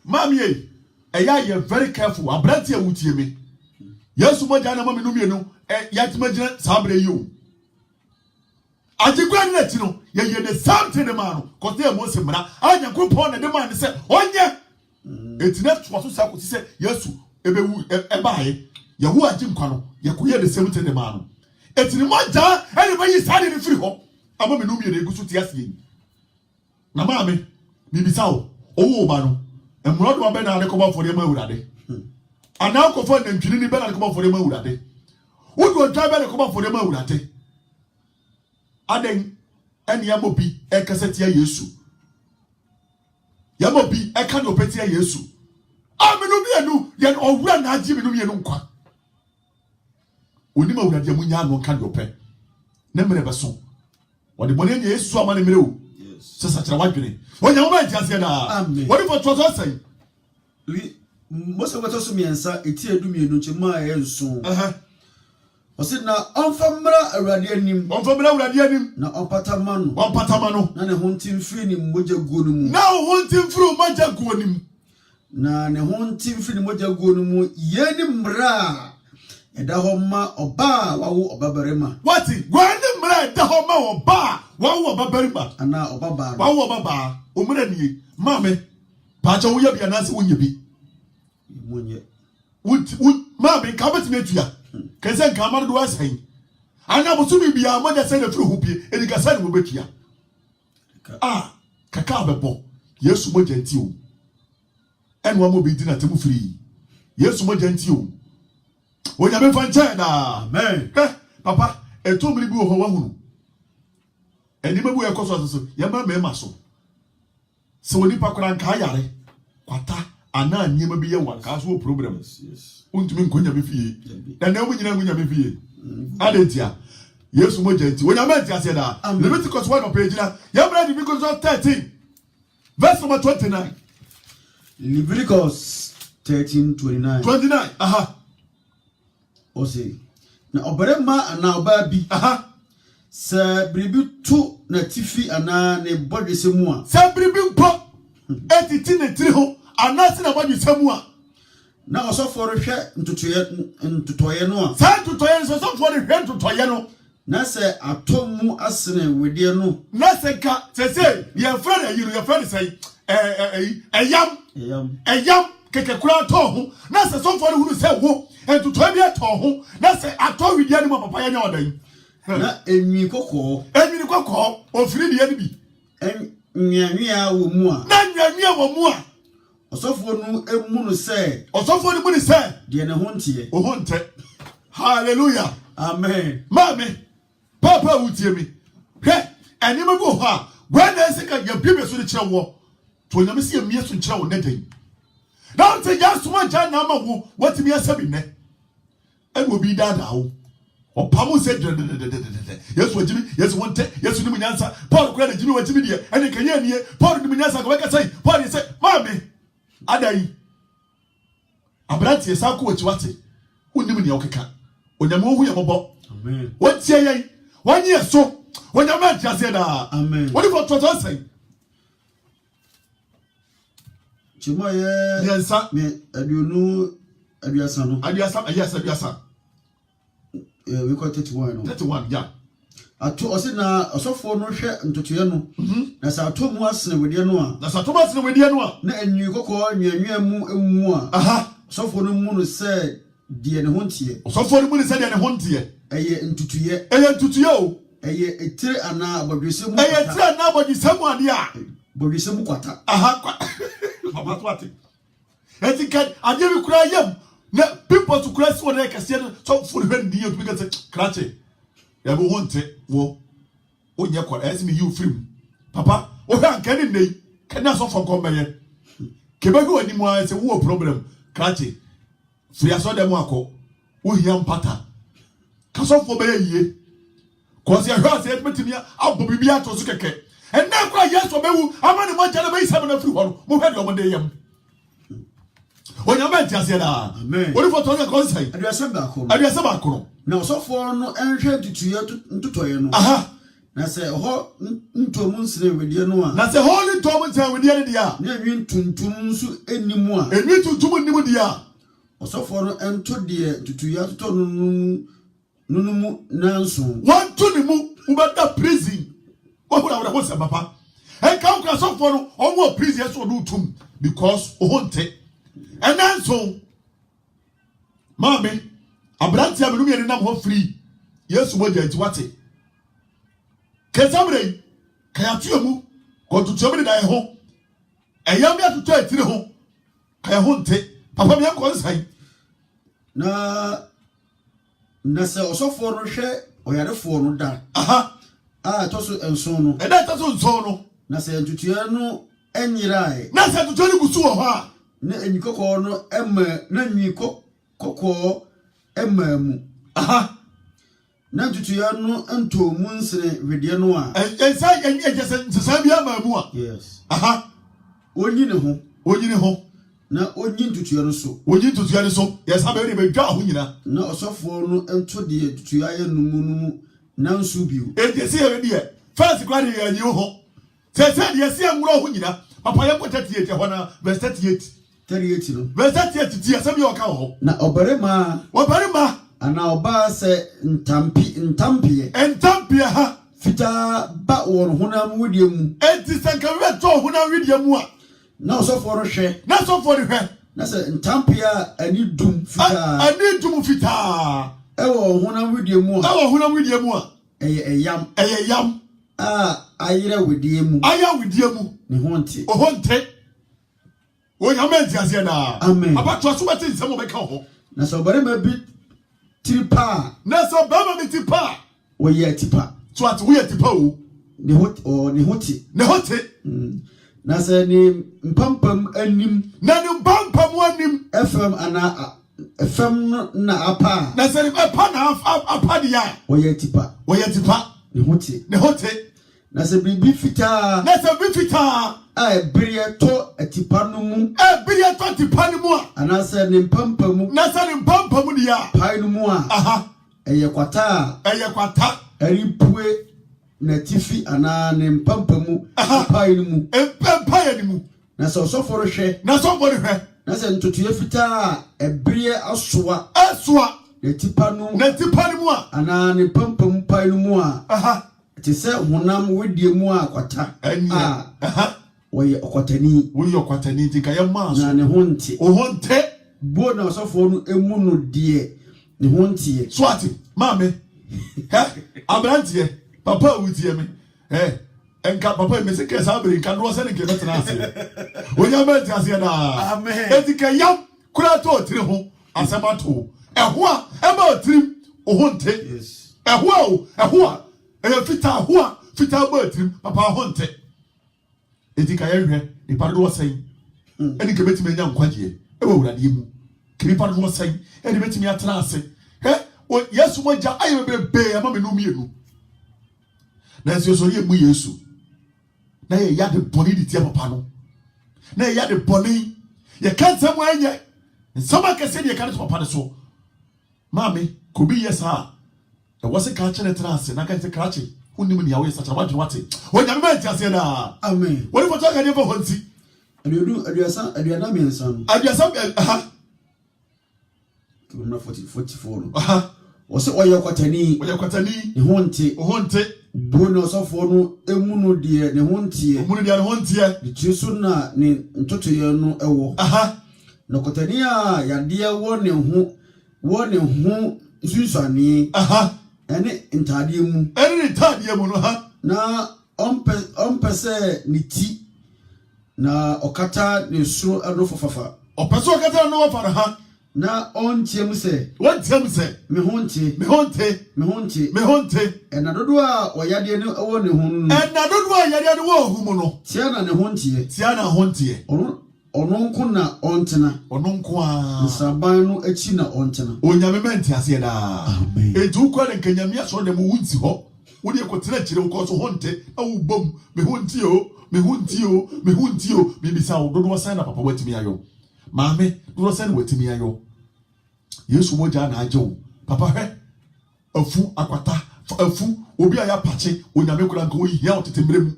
S2: mami eya ye very careful abranti awutie me Yesu mo jana mami no mienu yatima gina sabre yo ajigwa ni ati no ye the something the man ko te mo se mra anya kopon na de man se onye etina to so sa ko se Yesu ebewu ebae Yehu ajinkwa no yekoye the same thing the man etini mo ja ene bayi sade ni free ho ama me no mi egu so ti ase na maame mi bisa o owo ba no emro do ba na de ko ba for de ma urade ana ko fo na ntwini ni be na de ko ba for de ma urade wo do dwa be na ko ba for de ma urade aden eni yamobi ekasetia Yesu yamobi eka no petia Yesu amenu mienu ye owura na agi menu mienu nkwa onima urade amunya no ka do pe na mere beso wode bone nye Yesu amane mere o sasa kyerɛ wadwene onya wo ma ntiase da wɔde fo to so say
S3: Most of us miɛnsa eti edumienu chema enso ɔsi na ɔnfamra awurade anim na ɔmpatama no na ne ho ntimfiri ne mogya guo no mu na ne ho ntimfiri ne mogya guo no mu yeni mra ɛda hɔ ma ɔba wawo ɔbabarima
S2: wati gwani mra ɛda hɔ ma ɔba wawo ɔbabarima
S3: ana ɔbaba
S2: wawo ɔbaba omra nie mame paacha wo ya bia na se wo nya bi
S3: munye
S2: mame ka betime atua kese nka amado do asan anya bosumi bia mo de se na firi ho bie edika sa ne mo betua kaka bebo yesu mo janti o enwa mo bi di na temu firi yesu mo janti o onya be fanche da
S3: amen
S2: papa etomri bi wo ho wahunu eni mebu ekoso so ye ma mema so se woni pakora nka yare kwata ana nyema bi ye wan ka so problem untumi nkonya be fie na na mu nyina nkonya be fie adentia yesu mo janti wonya ma ntia se da Leviticus 1 of page na ya bra Leviticus 13 verse number 29
S3: Leviticus 13:29 Ose na obarema ana obabi se bribi tu na tifi ana ne bodwese mu a
S2: se bribi mpo etiti ne tiri ho ana se na bodwese mu a
S3: na osofo rehwe ntotoye no a
S2: sa ntotoye so osofo rehwe ntotoye no
S3: na se atomu asene wedie no
S2: na se ka se ye friend ayiru ye friend say eyam kekekura to ho na se osofo rehuru se wo ntotoye bi to ho na se ato wedie no papa ya nya odan
S3: na enwi kokko
S2: ofiri de bi
S3: nyanwia wo mu a
S2: na nyanwia wo mu a
S3: osofo no emu no se
S2: de
S3: ne ho ntie
S2: o ho nte hallelujah
S3: amen
S2: mame papa utie mi hwe enima bi ho a when they say ya bibe so de kire wo to nyame se emie so kire wo na dan na unte ya suma ja na ma wo watimi asabi ne en obi dada wo opamu se yesu wajimi yesu wonte yesu ni munyansa paul kura na jimi wajimi de ene kanya nie paul ni munyansa ko weka sai paul ni se mame adai abrati esa ko wachiwate unim ne okeka onyame ohu ye bobo
S3: amen
S2: wotie yen wanye so onyame atiase da
S3: amen
S2: woni for toto sai
S3: chimoye
S2: yensa
S3: me aduonu aduasa no
S2: aduasa
S3: we call 31
S2: yeah
S3: ato ose na osofo no hwe ntotoye no na sa ato mu asene wedie no a na enwi kokko nwanwa mu a osofo no mu no se de ne ho ntie eye ntutuye o eye etire ana abodwese mu
S2: ade a
S3: bodwese mu kwata
S2: papa twate etika ade bi kura yam na people to cross what they can see so for when you because krache ya bo wonte wo onye kwa as me you film papa o han kan nei kan na so for come be ke ba go ani mu a say wo problem krache free aso dem akọ wo hiam pata ka so for be yie cause ya hwa say etmetimi abo bibia to so keke en na kwa yeso be wu amani mo jale be isem na free ho mo hwe de o mo de yam onyame ntiase da
S3: amen
S2: woni foto na konsai aduasa ba kono
S3: na osofo no enhwe tutuye ntotoye no na se ho ntomu nsire wedie no a
S2: na se ho ntomu nsire wedie ne dia
S3: na enwi tuntum nso enimu a
S2: enwi tuntum nimu dia
S3: osofo no ento de tutuye to no mu nanso
S2: wan to ni mu ubada prison wo hura wo se papa e ka ukra osofo no owo prison so do tum because o honte enanso mame abranti amenu mi nam ho free yesu moja nti wate kesamre kayatu mu ko tutu mi da ho eyam ya tutu etire ho kaya ho nte papa mi akọ nsai
S3: na se osofo no hwe oyarefo no da toso enso no
S2: toso nso no
S3: na se ntutuye no enyirai
S2: na se tutu ni gusu ho ha
S3: na enyi kokko no na enyi kokko emamu na tutuya no ento mu nsene wedie no a
S2: ensa ensa bia mamu a
S3: yes
S2: aha
S3: onyi ne ho na onyi tutuya no so yes abe ni be dwa ho nyina na osofo no ento de tutuya ye numu na nsu biu
S2: ejesi he de first kwade ye anyi ho se de esi amuro ho nyina papa ye kwatati ye ho na verse 38
S3: no
S2: verse 38 ti asem ye oka ho
S3: na obarema ana oba se ntampie
S2: ha
S3: fita ba won honam wedie mu
S2: enti sanka we to honam wedie mu a
S3: na osofo ro hwe na se ntampie ani dum fita ewo honam wedie mu a eyam ayira wedie mu ne honte
S2: o yamenti asia na
S3: amen
S2: abato so beti nsem obeka ho
S3: na so barema bi tripa
S2: na so baba bi tipa
S3: wo ye tipa
S2: so at wo ye tipa o
S3: ne hote na se ni mpampam anim fm na apa
S2: na se ni apa na apa dia
S3: wo ye tipa ne hote na se bibi fita a biriye to atipa no mu ana se ni mpampamu
S2: dia
S3: pai no mu a
S2: aha
S3: eye kwata eripue na tifi ana ni mpampamu pai no mu na se osofo ro hwe na se ntotoye fita a biriye asoa na tipa no
S2: mu a
S3: ana ni mpampamu pai no mu a
S2: aha
S3: ti se honam wedie mu a kwata
S2: aha
S3: woye
S2: okwatani ti kaya maso
S3: na ne honte
S2: bo
S3: na osofo no emu no de ne honte
S2: swati mame abrantie papa wutie me enka papa me se kesa abri nka no se ne ke betena ase onya menti ase na
S3: amen
S2: eti kaya kura to otire ho asemato eho a ema otirim ohonte
S3: yes
S2: eho a fita ba otirim papa honte eti kaya hwe ni pardo wasen eni ke betime nya nkwaje ewo wurade mu kiri pardo wasen eni betime atena ase o yesu moja ayo bebe ama me no mienu na yesu so ye mu yesu na ye ya de boni di tie papa no na ye ya de boni ye kan samu anye nsama kese de kan papa so mami ko bi yesa e wose ka chene tena ase na kan se krache unim ni yawe sacha wadwe wate wonya me tia se na
S3: amen
S2: woni foto ka de fo honti
S3: aduana mi ensan
S2: aduasa aha
S3: kuna 44 no
S2: aha
S3: wose oye kwatani ne honte bono sofo no emu no de ne honte de tiso na ne ntotoye no ewo
S2: aha
S3: na kwatani a yade wo ne hu susani
S2: aha
S3: ene ntade mu
S2: no ha
S3: na ompese ne ti na okata ne suro ano fofafa
S2: opese okata no wafara ha
S3: na ontiam se me honte ena dodo a oyade ne ewo ne hu no tia na ne honte ono nko na ontena nsaban no achi na ontena
S2: onyame menti ase da eju kwa ne kanyamia so de mu wunti ho wo de kotena kire wo ko so honte na wo bom me honti o me bisa wo dodo wasan na papa watimi ayo maame dodo wasan watimi ayo yesu moja na ajo papa he afu akwata afu obi aya pache onyame kura nko hia otetemre mu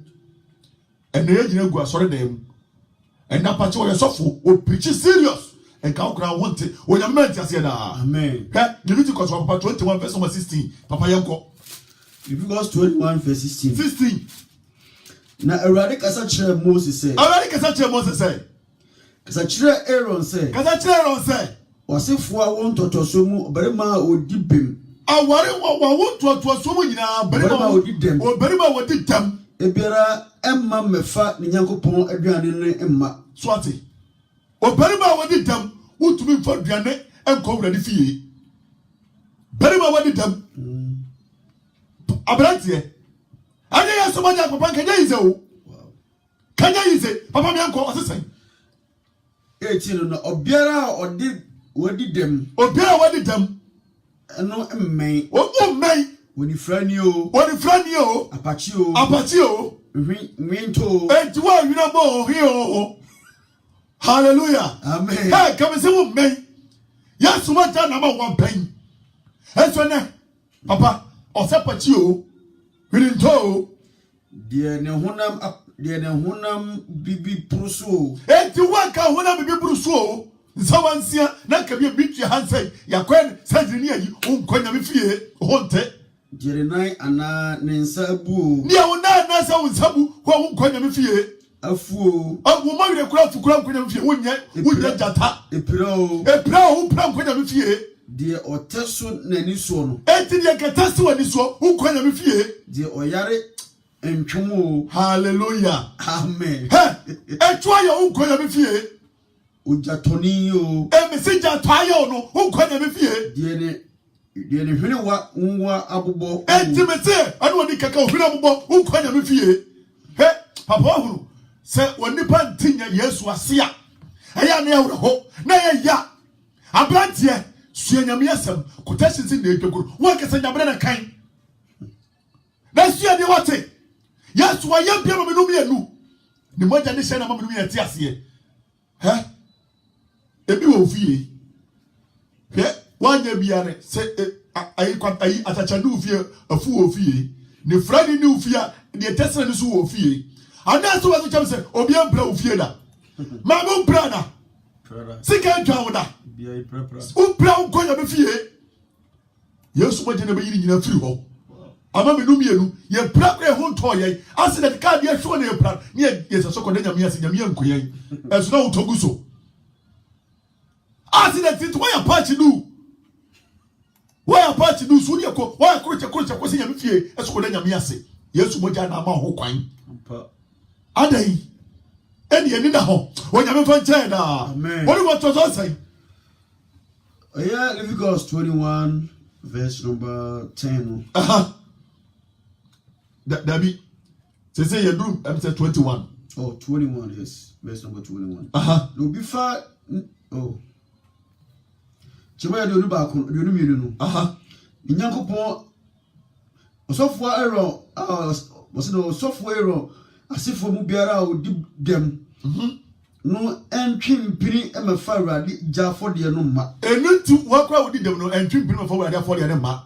S2: ene ye gina gu asore dem ena pache wo yesofo o preach serious en ka okra wonte onyame ntiase da
S3: amen
S2: he Leviticus papa 21 verse 16 papa yanko
S3: Leviticus 21 verse
S2: 16
S3: na Awurade kasa kire Moses say kasa kire Aaron say wasefo a won totoso mu obarima odi bem
S2: aware wa won totoso mu nyina
S3: obarima
S2: odi dem
S3: ebiara emma mefa ne Nyankopɔn aduane ne emma
S2: swati obarima odi dem utumi mfa aduane enko wurade fie barima odi dem abrantie anya ya so maja papa kanya yize o kanya yize papa mi enko osesen
S3: 18 no obiara wadi dem
S2: eno mmei
S3: o mmei Oni franio. Apachio. Winto.
S2: Ejwa yuna bo hio. Hallelujah.
S3: Amen.
S2: Hey, come say wo men. Yes, what na ma one pen. Eso ne. Papa, osapachio. Winto.
S3: Die ne honam bibi pruso.
S2: Ejwa ka honam bibi pruso. Nsawansia na ka bi bitwe hansai. Yakwen sajini ayi onkonya me fie honte.
S3: Jerenai ana nensabu.
S2: Ni awona na sa wonsabu ko onkonya me fie.
S3: Afuo.
S2: Wo ma wire kura fukura onkonya me fie wonye jata.
S3: Epira wo
S2: pra onkonya me fie.
S3: Die oteso nani so no.
S2: Enti die ketase wani so onkonya me fie.
S3: Die oyare entwomo.
S2: Hallelujah.
S3: Amen.
S2: Etwa ya onkonya me fie.
S3: Ojatoni yo.
S2: Messenger twa no onkonya me fie.
S3: Die ne hwene wa nwa abobo.
S2: Enti me se anu oni kaka hwene abobo onkonya me fie. Papa hunu se wonipa ntinya Yesu ase a eya na ehuro ho na ya abrantie suanyame asem kotashi sin na edwekuru wo kese nyabere na kan na suade wate Yesu ayam bia me no mienu ni moja ni shena me no mienu ti ase ebi wo fie wanya biare se ayi atachadu fie afu wo fie ni frani ni ufie ni tesra ni su wo fie ana so wa so say obi ambra ufie da ma mo bra na sika dwa wo da
S3: bia prapra
S2: u bra u konya be fie Yesu mo jene be yiri nyina firi ho ama me no mienu ye prapra ho nto ye accident card ye hwo na ye pra ni ye so ko da nyame ase nyame ankoyen esu na utogu so accident it why apart do so ni ko why kroche ko se nyame fie esu ko da nyame ase Yesu mo jana ma ho kwan adai eni eni da ho onyame fa nche da
S3: amen
S2: what want to say
S3: Leviticus 21 verse number 10
S2: Dabi say you do episode 21
S3: oh 21 yes verse number 21 no be far oh chima do ba ko do no mienu no nyankopon osofo ero was no osofo ero asifo mu biara o di dem no entwimpiri e me fa urade jafo de no ma
S2: enunti wakwa o di dem no entwimpiri me fa urade afo de no ma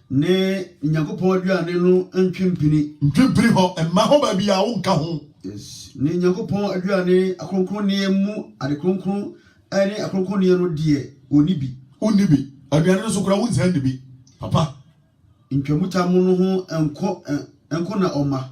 S3: ne nyankopon aduane no entwimpiri
S2: ho emma ho ba bia wo nka ho
S3: yes ne nyankopon aduane akronkron ne mu ade kronkron ene akronkron ne no de oni bi aduane no so kura wo nsan de bi
S2: papa
S3: ntwamuta mu no ho enko na oma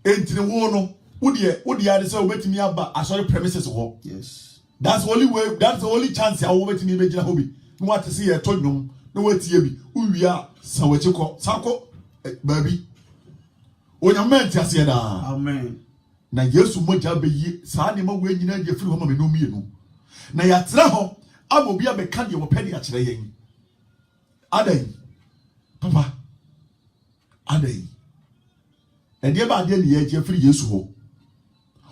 S2: entine wo no wodi ade say obetimi aba asori premises ho
S3: yes
S2: that's the only way, that's the only chance ya obetimi be gina hobi no what to see ye to nwom no watie bi uwia sawachi ko sako baby onyament ase da
S3: amen
S2: na Yesu moja be yi saa ne ma we nyina je firi ho ma me no mienu na ya tra ho amobi abeka de wo pede ya kire yen adai papa adai ede ba de ne ye je firi Yesu ho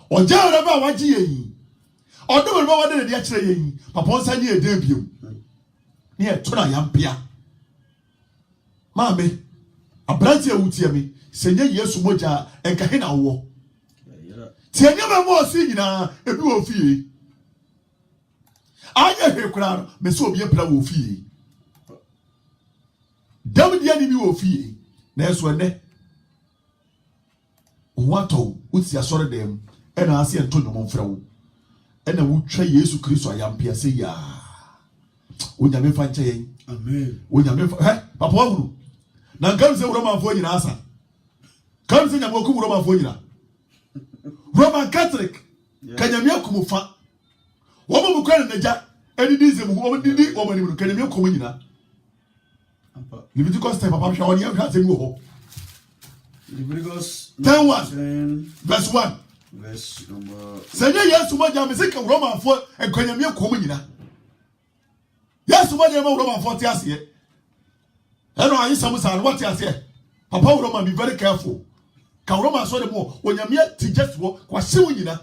S2: oja ora ba waji yen odo ba wade de ya kire yen papa onsa ni ede biem ni e to na yampia mame abranti ewutie mi senye Yesu moja enka he na wo tienye ba mo si nyina ebi wo fie anya he kura no me so obi epra wo fie David ya ni bi wo fie na eso ene wato uti asore dem ena ase ento nyomo mfra wo ena wutwa Yesu Kristo ayampia se ya onyame fa nche yen
S3: amen
S2: onyame fa papa wahuru na nkamse Roma fo nyina asa kamse nyamo ku Roma fo nyina Roman Catholic kanyame akumufa wo mo bukwa na ja edidi zemu wo didi wo mani kanyame akumu nyina Leviticus type papa hwa oni am se mu ho
S3: Leviticus
S2: 10 verse 1
S3: verse number
S2: Senya Yesu moja mesika Roman fo kanyame akumu nyina Yesu moja ma Roman fo ti ase eno ayi samusa what ti ase papa Roman be very careful ka Roma so de mo onyame tigest wo kwa hyew nyina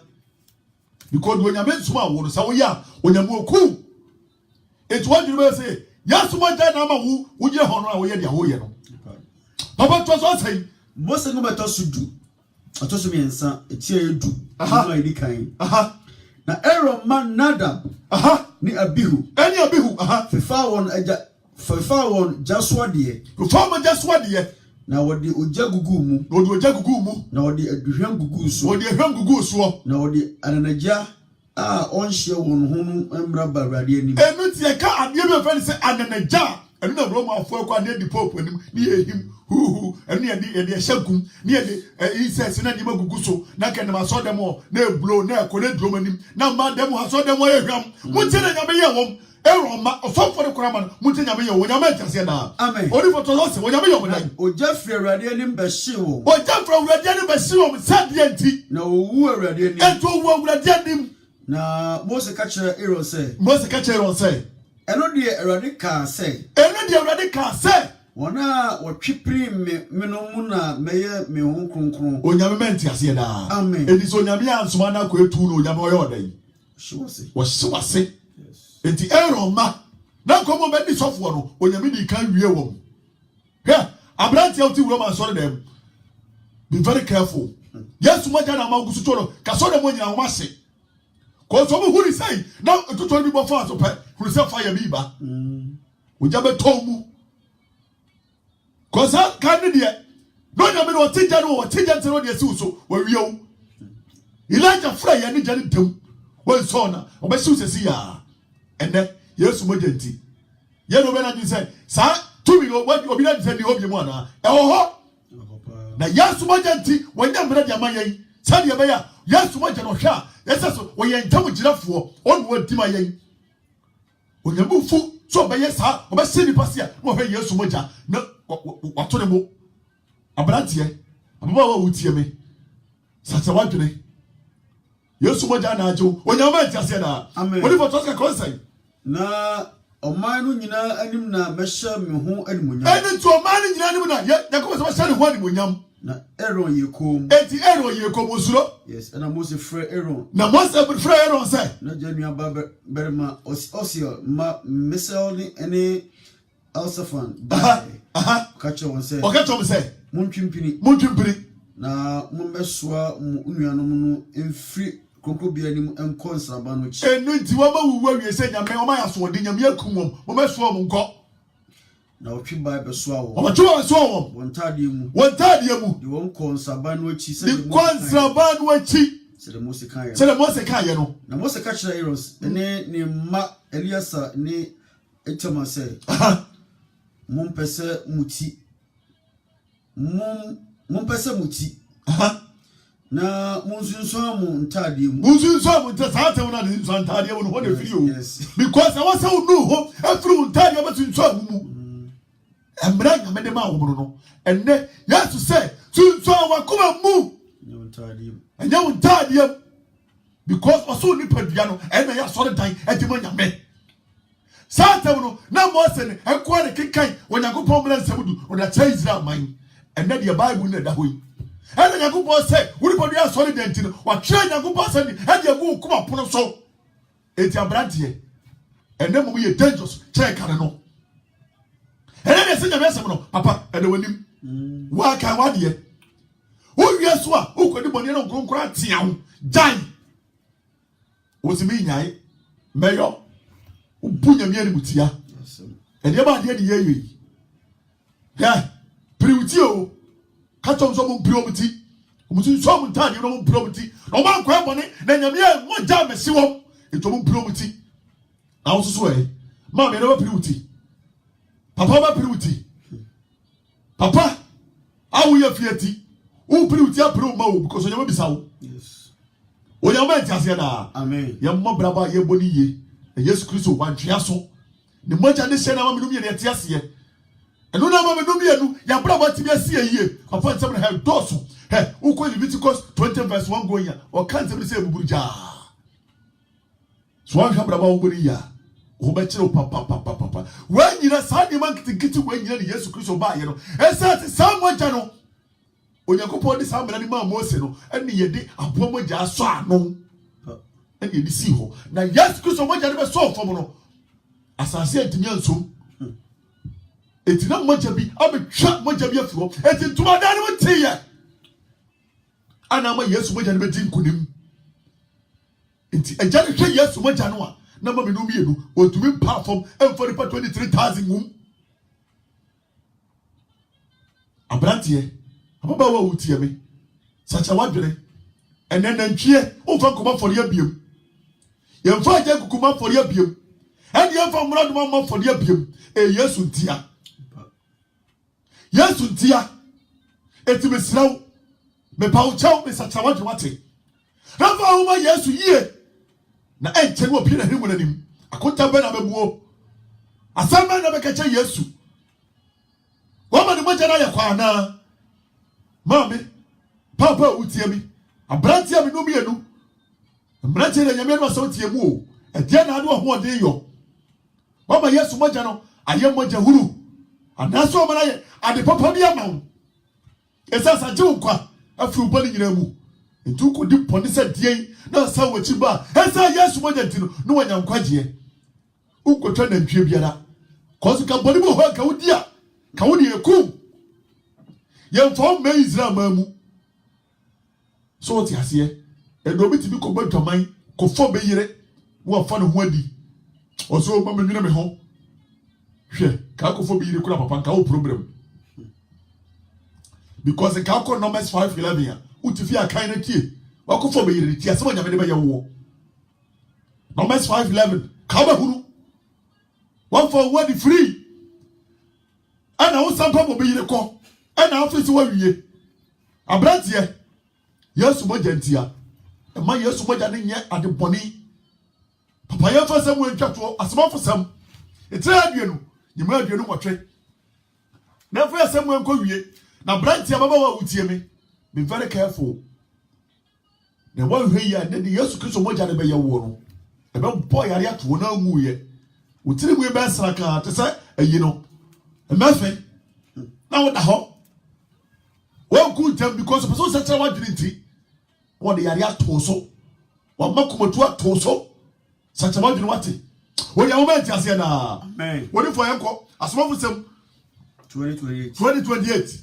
S2: because onyame nsuma wo no sa wo ya onyame oku it what you say Yasu mogya na ma wo ye ho no a wo ye dia wo ye no papa to so say
S3: Mose no beto sudu atoso miensa etia edu na edi kan na Aaron man Nadab ni Abihu
S2: eni Abihu
S3: fefa won Jaswa de
S2: fefa Jaswa de
S3: na wodi ogya gugu mu na wodi aduhwan gugu so na wodi ananaja onhye won hunu emra barade anim
S2: enu tie ka ade be fa se ananaja enu na Roma afo kwa na di pope anim ni ehim hu enu ye de hyagum ni ye de Jesus na di magugu so na kan ma so dem na eblo na ekole drum anim na ma dem ha so dem ehwam mu tie na nyame ye wom Eroma ofo de korama mu tie nyame ye wo nyame atase da
S3: amen
S2: ori foto lo se wo nyame ye wo dan
S3: ogya fri awrade anim be hyewo
S2: ogya fri awrade anim be hyewo sadie nti
S3: na owu awrade anim
S2: ento owu awrade anim
S3: na Mose ka kire Aaron say eno de awrade ka say wona wotwepri me na meye me ho kronkron
S2: onyame menti ase da
S3: amen
S2: edi so onyame ansoma na ko etu no onyame oyo odan
S3: wose
S2: enti Aaron ma na ko mo be di sofo no onyame di kan wie wom he abranti outi Roman sorry dem be very careful yes mo jana ma gusu toro ka so dem nyina ho ase ko so mo huri sai na tutu bi bo fa so pe huri sai fire bi ba ojabe tomu ko sa kan ne de no nyame no tija no tija ntero de si so wa wieu Elijah fra ya ne jani dem wo so na obesu sesi ya ene Yesu mo jenti ye no be na din say sa tumi no obi na din say ni obi mu ana ho na Yesu mo jenti wonya mra dia mayen sa de be ya Yesu mo jeno hwa yeso wo ye ntam girafo onu wadi mayen onyamu fu so be ye sa obesi ni pasia mo hwe Yesu mo ja na wato ne mo abrantie ababa wa wutie me sacha wadwene Yesu mo ja na ajo onyama atiase na woni foto ka konsai
S3: na oman no nyina anim na mesha me ho animunyam
S2: eni to oman no nyina anim na yakobo se mesha ne ho animunyam
S3: na Aaron yekom
S2: eti Aaron yekom osuro
S3: yes na Mose frɛ Aaron
S2: na Mose frɛ Aaron say
S3: na janua ba berma osio ma mesel ni ene Elsafan kacho won say
S2: muntwimpiri
S3: na mombesoa mu nuanom no emfiri konkobia nim enkonsaba no chi
S2: enu nti wo ma wuwa wie se nyame wo ma ya so de nyame akum wo ma so mo nko
S3: na otwi ba besoa wo
S2: wo twa so wo
S3: wontade mu
S2: de
S3: won konsaba no chi se
S2: de konsaba no chi
S3: se de Mose kan ye
S2: no
S3: na Mose ka kire Eros ne ma Eliasa ne etama se mompese muti na munsunso mu ntade mu
S2: ntade na de ntade wo no ho de firi o because I was so no ho afiri ntade ba sunso mu embra nyame de ma wo no enne Yesu say sunso wa kuma mu ntade because also ni padua no enne ya sori dan edimo nyame Satan no na Mose ne enko ne kenkan onyankopon mra nsamudu oda cha Israel man enne de Bible na da hoyi enne nyankopon say wuri padua sori dan ti no wa twa nyankopon say enne agu kuma pono so eti abrante enne mo ye dangerous check kan no enne ne se nyame asem no papa enne wanim wa kan wa de wo wie so a ukodi bone no nkronkro atia ho dan wo se mi nyai meyo bunya mi ani mutia ene ba de de yeyi ya priwiti o ka tom so mo priwiti o muti so mo ntade no mo priwiti no ma kwa bone na nyame e mo ja mesi wom eto mo priwiti na wo so e ma me no ba priwiti papa ba priwiti papa awu ya fiati o priwiti a priw ma o because nyame bisa wo
S3: yes
S2: o nyame ntase na
S3: amen
S2: ya mo braba ye boni ye Yesu Kristo wantwea so ne moja ne hyɛ na ma menum ye ne atiase ye eno na ma menum ye nu ya bra wati bi asie yie papa nsɛm na ha doso he ukɔ Leviticus 20:1 go ya o kan nsɛm ne sɛ buburja so an habra ba wo bori ya o ba kyerɛ papa wa nyina sa de man kitikiti wa nyina ne Yesu Kristo ba ye no ɛsɛ te sa moja no Onyankopɔn de sa mra ne ma Mose no ɛne ye de aboa moja aso ano and you see ho na Yesu Kristo mo jare be so fom no asase antimi ansom eti na mogya bi abetwa mogya bi afi ho eti ntoma da no tiye ana ma Yesu mogya no bedi nkunim enti agya no hwɛ Yesu mogya no a na ma me no mienu otumi pa fam emfa nipa 23,000 ngum abrante ababa wa wutie me sacha wadwene ene nantwie umfa nkoma fori abiem yemfa agya kukuma fori abiem ene yemfa mradoma ma fori abiem Yesu ntia eti mesraw me pauchaw me sacha wadwene wate rafa homa Yesu yie na enche no opi na himu nanim akonta be na bebuo asamba na bekache Yesu wama ni moja na yakwa na mame papa utie mi abrante mi no mienu abrante na nyame no aso tie mu o ede na ade ho ode yo wama Yesu moja no aye moja huru anaso o mara ade papa bi ama esa sa je nkwa afi ubani nyina mu ntu ko di pone se die na sa wachi ba esa Yesu moja ntino no wanya nkwaje ukotwa na ntwe biara kozu ka boni mo ho ka udia ka woni ekum yemfo me Israel mamu so ti ase edo bi ti bi ko gbadwaman ko fo be yire wo fa no ho adi oso ma menwene me ho hwe ka ko fo be yire kura papa ka wo problem because ka ko Numbers 5:11 ya utifi akan na tie wa ko fo be yire tie ase nyame de be ye wo Numbers 5:11 ka ba huru one for word free ana wo sampa mo be yire ko ana afisi wa wiye abrante Yesu moja ntia ma Yesu moja ne nye ade boni papa ye fa sam wentwato asomafo sam etra aduenu nyima aduenu wotwe na fa sam wenko wiye na branti baba wa utie me be very careful na wa hwe ya ne Yesu Kristo moja ne be ye wo no e be boy yare ato na nguye utiri mu be sraka te se ayi no e mafe na wo da ho wo ku tem because person say tell what didn't what the yare to so what makomotu ato so such about you what when your moment ase na amen what if for yanko asomafo sem 2028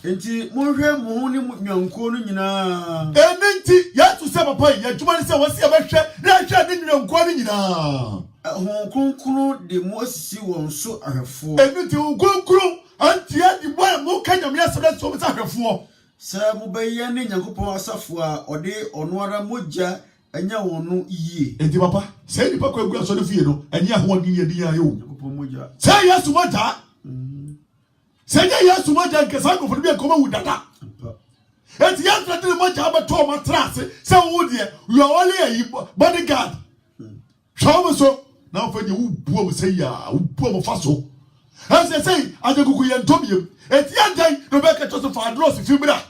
S3: enti monhwe mo hu ni nwanko no nyina
S2: enti Yesu se papa ya djuma ni se wose ya behwe na hwe ni nwanko no nyina
S3: honkonkuru de mo asisi won so ahwefo
S2: enti honkonkuru antia di boy mo kanya me asebe so me ahwefo
S3: sa mo beye ne Nyankopon asafo a ode ono ara moja anya wonu yie
S2: enti papa say ni papa egu aso de fie no anya ho ni ye dia yo
S3: Nyankopon moja
S2: say Yesu moja say Yesu moja nke sa ko bi ko ma wudada enti Yesu de moja abeto ma trase say wo de you are only a bodyguard show me so now for you buo say ya buo mo faso as they say ajaguku ye ntomiem enti adan Rebecca to so for adros fibra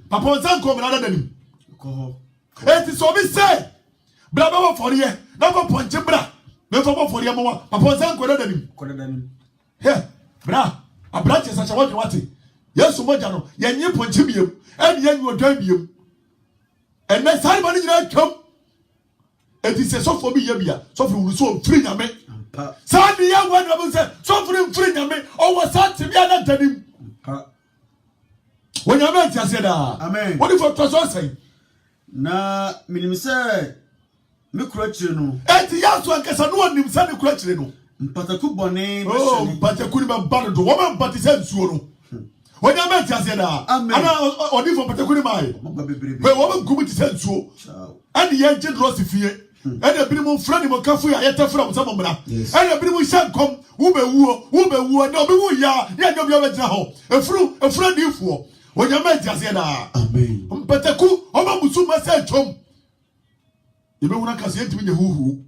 S2: papa zan ko na danim
S3: ko
S2: enti so bi say bra ba for ye na for ponche bra me for ye mo papa zan ko na danim he bra abrache sacha wate Yesu moja no ye nyi ponche biem eni ye nyi odwan biem enne sai ba ni nyina twam enti se so for bi ye bia so for wuru so free nyame sa ni ya wan na say so free nyame o wa sa ti bia na danim when you meant to say that
S3: amen
S2: what if for to say
S3: na minim say me kura kire no
S2: enti Yesu ankasa no onim say me kura kire no
S3: mpataku bone be
S2: oh mpataku ni ba do wo man patise nsuo no when you meant to say that ana odi for mpataku ni mai we wo man gumu ti say nsuo and ye nje dross fie and ebiri mu fra ni mo kafu ya yete fra mo sa mo mra and ebiri mu shankom wo be wuo na obi wu ya ya nyo bi obetira ho efru ni fuo when you meant to say that
S3: amen
S2: mpataku o ma musu ma say chom ye be wona kase yentimi nye huhu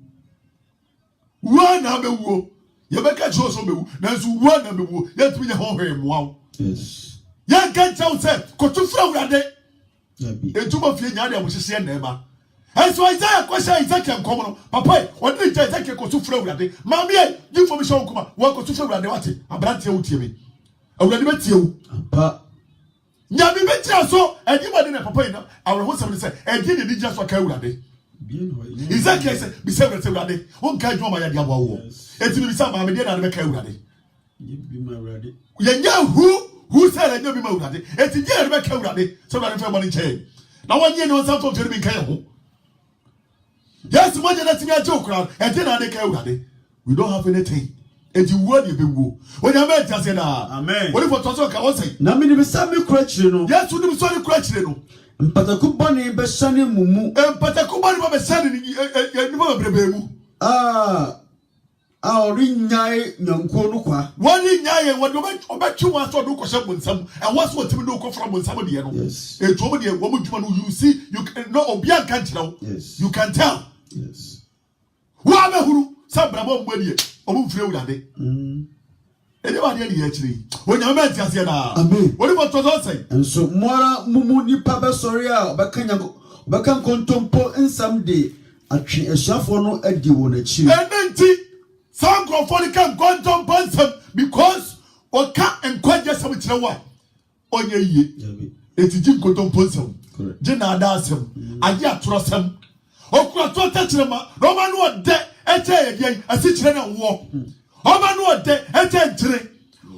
S2: wa na be wuo ye be ka cho so be wu na so wa na be wuo yentimi nye ho hwemwa
S3: yes
S2: ye kan chaw say ko tu fra urade
S3: yabi
S2: etuma fie nya de mo hye na ema enso Isaiah kwasha Ezekiel nkom no papa wodi Ezekiel ko tu fra urade ma me di information kuma wa ko tu fra urade wate abrante wutie me awurade betie wu
S3: pa
S2: nyame betia so edi body na papa ina awre ho sem say edi ne di just waka urade
S3: bien no
S2: Ezekiel say bi say urade won ka dwuma ya dia bo wo eti bi say ma me dia na be ka urade who said I don't be mad at it? It's a year back out it. Somebody for money chain. Now, 1 year, no some folks will be careful. Yes, money that's me a joke crowd, and then I care about it. We don't have anything. And you word you be woo. When you met, I said, Amen. What if I talk? I was saying, Namini Sami Crutchino. Yes, you do sorry Crutchino. Mpatakubani Bessani Mumu. Mpatakubani Bessani. Rinyai Yankono qua. One Rinyai and what about 2 months or do some, and what's what you do from somebody? Yes. A woman, who you see, you can know, Obian can't tell. Yes. You can tell. Yes. Who some bravo money, or move through that day. Anybody actually? When you met us, Amen. What about what I say? And so, Mora Mumuni Papa Soria, Bakan Contompo, and someday, a shafono at the one achieve. Some Conforicam Contompo because or cat and quite just a bit one. On your year, it's a Jim Contompo, Jenna does him, I yet trust him. Oh, cross touch him, Roman what dead, again, a situation war. Oman what day, entry.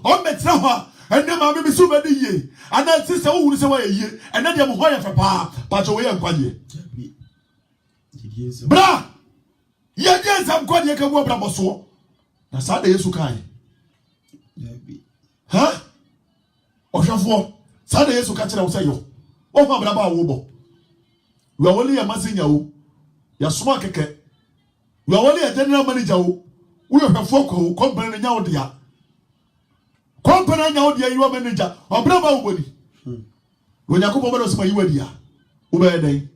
S2: On Metraha, and then I be so many years. And then sister who is away a year, and then you're wire for pa, but away and quaddy. Bra! Yes, I'm quite like a woman of so. That's how they used to kind. Huh? Or Sunday used to catch it outside you. Oh, my brother, Wobo. We are only a massing. You're smart. We are only a general manager. We have a folk who company now, dear. Company now, dear, you are manager, or brother, body. When you come over to my dear, Ubay,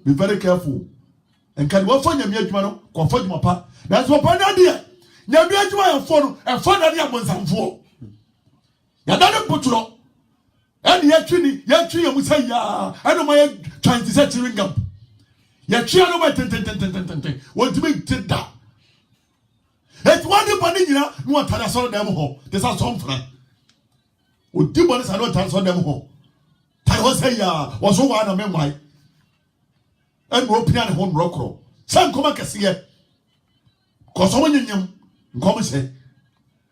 S2: be very careful. And can you find your man, comfort my pa? That's what I dear. Now, be a phone and find a young one's and four. You don't put you. And yet, Trini, will say, I don't mind trying to set you ring up. Ya chia no ten. Want to make that. It's one money, no tell so them ho. This are some friend. Would do what is I don't tell so them ho. I was say was over and a why. And no piano home rockro. Some come back here. Cause someone in him come say.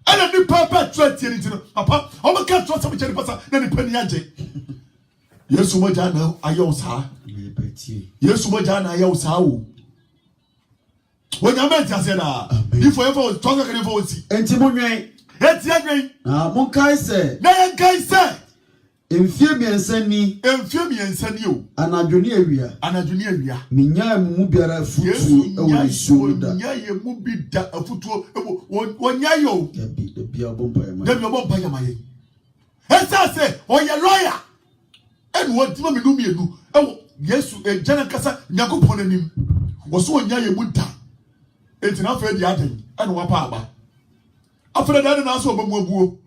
S2: And a new papa trade here, Papa. I can't trust some person, then the penny. Yes, so much I know. I use her. Yes, what Jana Yosau. When I met, I said, if I ever talk again, and Timon, it's Yagreen. Monkai said, Nayankai said, Infamian send me, Infamian send you, and a junior, Minya Mubiara food, shoulder, Yaya Mubi a foot, 1 yayo, the beer bomb by my. As I said, or your lawyer, and what Timmy do me do. Oh, yes, a Jana Casa, Yakuponim was so near your winter. It's enough for the Adam and Wapaba. After that, and also Babu.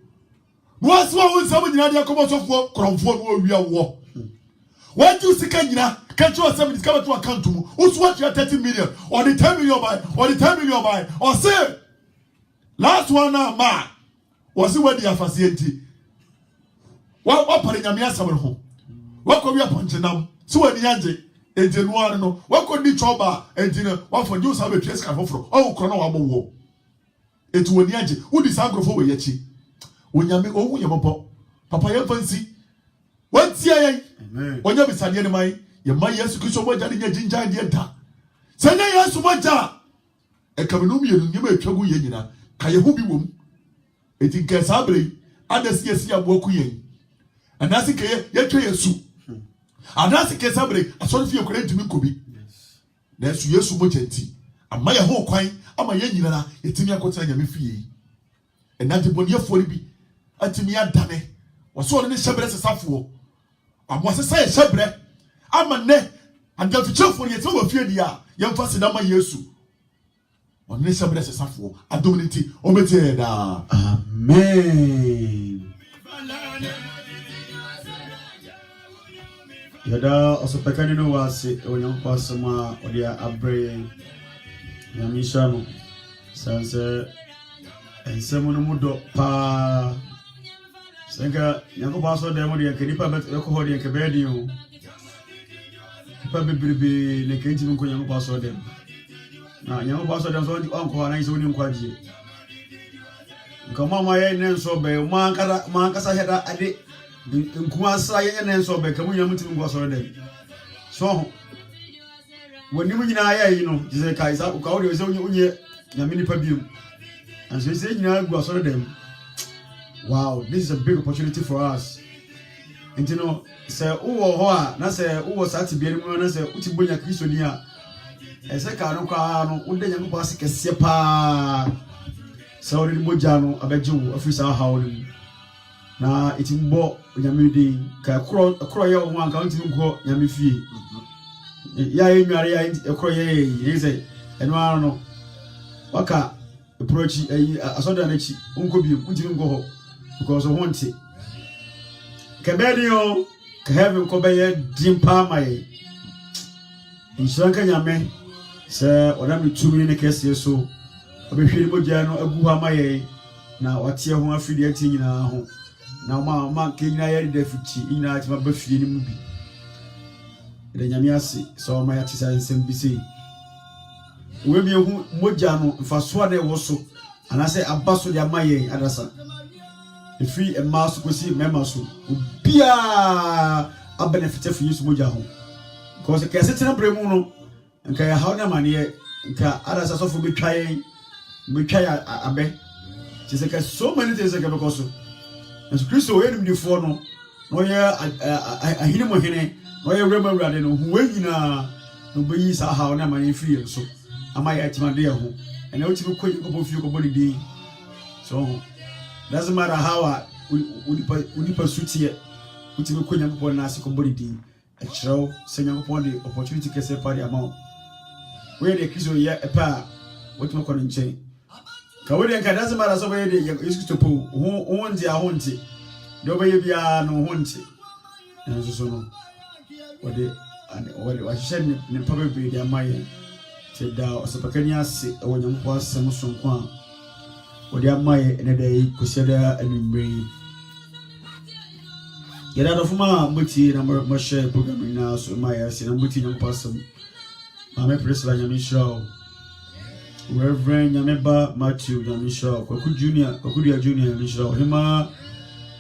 S2: What's one with some Nadia Commerce of work, Cromford will be a war. What you see, can't you accept this coming to account to who's what you are 30 million or the 10 million by or the 10 million by or say last one now, ma was it what the facility? What putting a mere summer home? What could be a punching them? So when the Yaji, a genuine, no, what could be trouble, and dinner, what for you have a dress can offer? Oh, Chrono Abo. It will Yaji, who is agro for Yachi. When you make oh, your papa, your fancy. What's ye? When you be Sandy, my, your my yes, you could so much in your ginger and yenta. Send I ask so much. A Caminumi, you may trouble Yenina, Kayahubi womb. It in Casabre, and the CSC Wokuye. And that's a yet to soup. And that's a case of a sort of your credit to me could be. There's yes so much empty. And my whole coin, and my yenina, it's in your concern, your fee. And that the body of 40 until me had done it. Was so in the shepherd as a saffo. I was a say shepherd. I'm a net, and the future for your over fear, young fasted on my yesu. On the shepherd as a saffo, a dominity, Obeta. Amen.
S3: Yada also pekanino was when young pasama or their abre Yamishano Sanse and Semonomudo pa Senka Yanko Basso demo the Kenipa bet alcohol and Cabedio Pabi Nekinti Yanko Basso them. Now Yanko Basso them so the uncle and I so in Quaji. nkama ma ye ne nso be ma ankasa heda ade nkuma asra ye ne nso be kamu nyam tim ngwa soro dem so woni mu nyina ya yi no je kai sa ka wo de se unye nyame nipa biom and so say nyina ngwa soro dem. Wow, this is a big opportunity for us. And you know, say uwo ho a na say uwo sati bi enu na say uti bonya Kristo ni a ese ka no kwa no wo de nyame ba se kese pa so ri moja no abeju afisa ha wo na itimbo nyame di ka kro ye ho anka ntimi nko nyame fie ya enware ya kro ye say enu ano no waka approach asoda na chi nko bi ntimi nko ho because of want it. Kabedio, Kevin Kobe, Jimpa, my Inshanka Yame, sir, or I'm 2 minutes case so. I be feeling Mojano, a Buha my now what's your home affiliating in our home. Now, my king, I had deficit in my buffy in the movie. The Yamiasi saw my exercise in BC. We be Mojano, if I swore was so, and I say, a bus with your my Adasa. If we a mass we see members who be a benefit for use Mujaho. Because the Cassette Bremuno and Kaya Hona Mani and others are for betraying a be. She's like so many things like a Bocoso. As Christo waited before no, a Hinamo Hene, no, a rebel rather who wait no be how na money free. So am I at my dear home and I will quit a few body day. So doesn't matter how we pursue here, which will quit upon Nasico body day. A show, sending upon the opportunity to say party amount. Where the kiss yet a pair, what more can chain? Kawadian doesn't matter so where they used to pull, who owns their haunted. Nobody be no haunted. And so no. What they and what said in the public be their mind. Said thou, Sapacania sit when you was some kwan. What they are my in a day, consider and bring. Get out of my booty number of my share programming now, so my ass in a booty young person. I'm a press like Yamishaw. Reverend Yameba Matthew Yamishaw, Kwaku Junior, Kwakudia Junior Yamishaw, Hima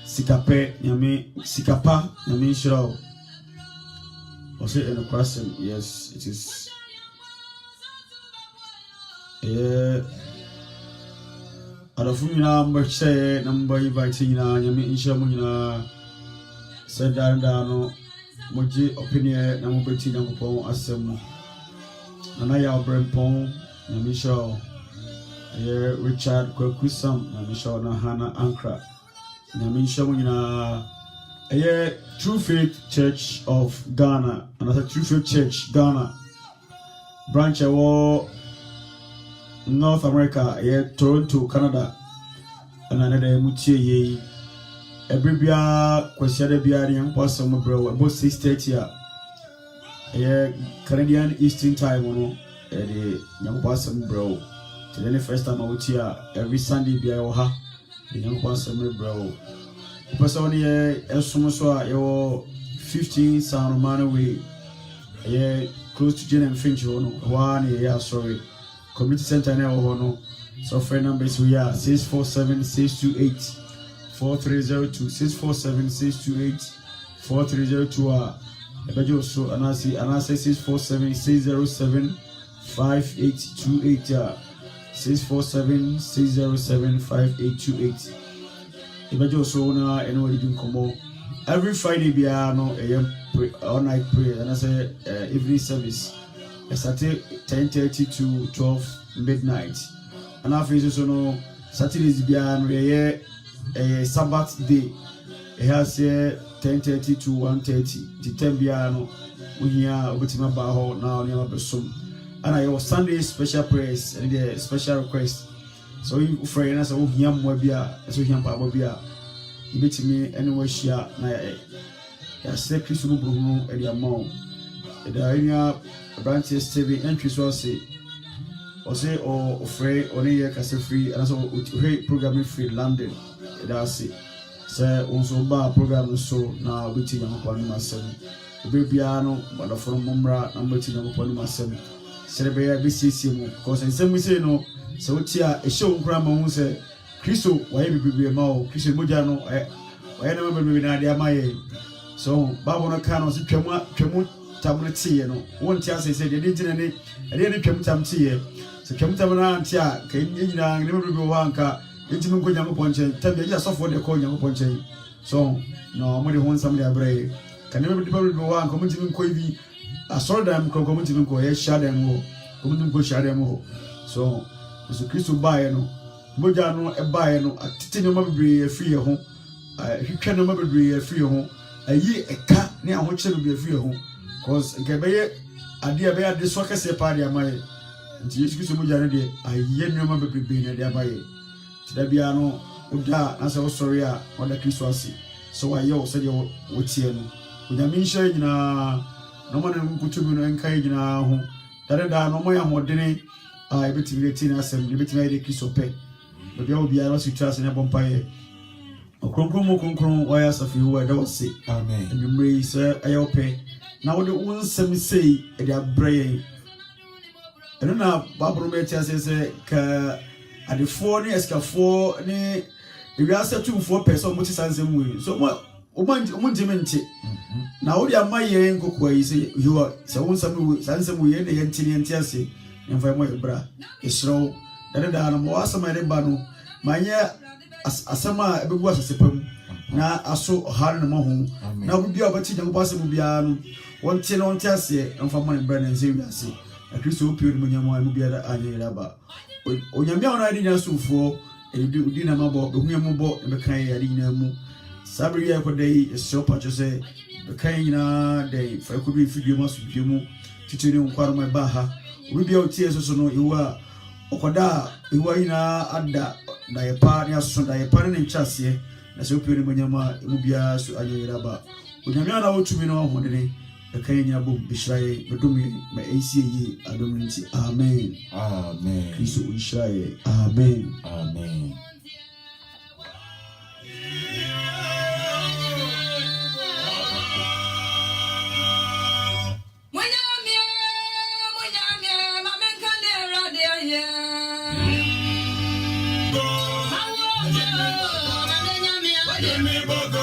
S3: Sikape Yami Sikapa Yamishaw. Was it in a question? Yes, it is. Adafumina Merche number inviting Yami Inshamuna said Dandano Moji opinion Namubeti Namupon Asem Nanaya Brempon Yamishaw Richard Kwakusam Yamishaw Nahana Ankra Yamishamuna True Faith Church of Ghana, another True Faith Church Ghana branch of North America, Toronto, Canada, and another Mutie. Every bia kwasiade bia young person bro about 6:30 Canadian Eastern Time no the young person bro. Today the first time I would here every Sunday bia ha the young person bro. Person here so 15 San Romano way close to Jane and Finch one sorry community center now so phone numbers we are 647-628 4302 647-628 4302 ebejo so anasi 647-607 5828 647-607 5828 ebejo so na anybody can come every Friday bia no all night prayer and I say evening service Saturday 10:30 to 12 midnight and after so no Saturdays bia no Sabbath day it has 10:30 to 1:30 the 10 bia no we here obetima ba ho na only besom and I was Sunday special prayers and the special request so you friend na say wo hia mo bia so hia pa bia ibetimi anywhere share na ya say Christ no bro no e dia ma the area branches TV entry so say or say or free only here can say free and so programming free London that's it say also ba program so na we ti yan ko anima sem be bia no but from momra na we ti yan ko anima sem say be ya BCC mo because sem we say no so we ti a show nkra ma hu say
S1: Kristo waye bibi ma o Kristo moja no waye na bibi na dia maye so Bible no kan o se twemu tamne tie no wonti ase se de ntina ne de twemu tam tie se twemu tam na antia ka nyina ne bibi wo anka ntimi nko Nyankopɔn nkyɛn tam ya sɔfo de kɔ Nyankopɔn nkyɛn so no mo de ho nsam de abrɛ ka ne bibi wo anka mo ntimi nko yi asɔre dam ko mo ntimi nko ye hyadam ho ko mo ntimi nko hyadam ho so Kristo bae no moja no bae no atete no mabebre afiri ho hwehwɛ no mabebre afiri ho ayi eka ne ahokyere no be afiri ho cause nke beye ade so kese pa de amaye nti Yesu Kristo moja no de ayi no mabebre na de amaye tida bia no oda na se wo sori a oda Kristo ase so ayo se de wo tie no onyame nhye nyina no mo ne nkutubi no enkai nyina ho dada no mo ya hodene ebetimi leti na asem ebetimi ide Kristo pe obi obiara wasi trust na bompaye okronkron waya safi wo da wasi
S2: amen
S1: enumre se ayope na wo de unsem sei e de abreye eno na babro beti asese ka adefo ne eskafo ne ewiase tumfo person mo ti sansem we so mo ntimenti na wo de amaye nkokwa yi se hiwa se wonsam sansem we ne yentini entiase emfa mo ebra esro dada na mo asama ne ba no manye asama ebegu asesepam na aso ohare no ho na obi obati Nyankopɔn asem bia no wonte no wonte ase emfa mo ne bra na nse wiase na Kristo opio no nyamo amu bia da anyera ba onyame a ona adi nyasufo edi na mabo behunu mo be kan ya adi nyina mu sabri ya ko dai esro pacho se be kan nyina dai fa ko bi video maso biemu titiri nkwaro mo ba ha obi bia otie so no iwa okoda iwa ina ada da yepa ne aso da yepa ne nchase na se opiri monyama emu bia so ayera ba onyame ana wotumi no ho ne e kan nya bom bishraye bedumi ma AC yi adominti amen
S2: amen
S1: Kristo bishraye amen
S2: amen
S4: Give me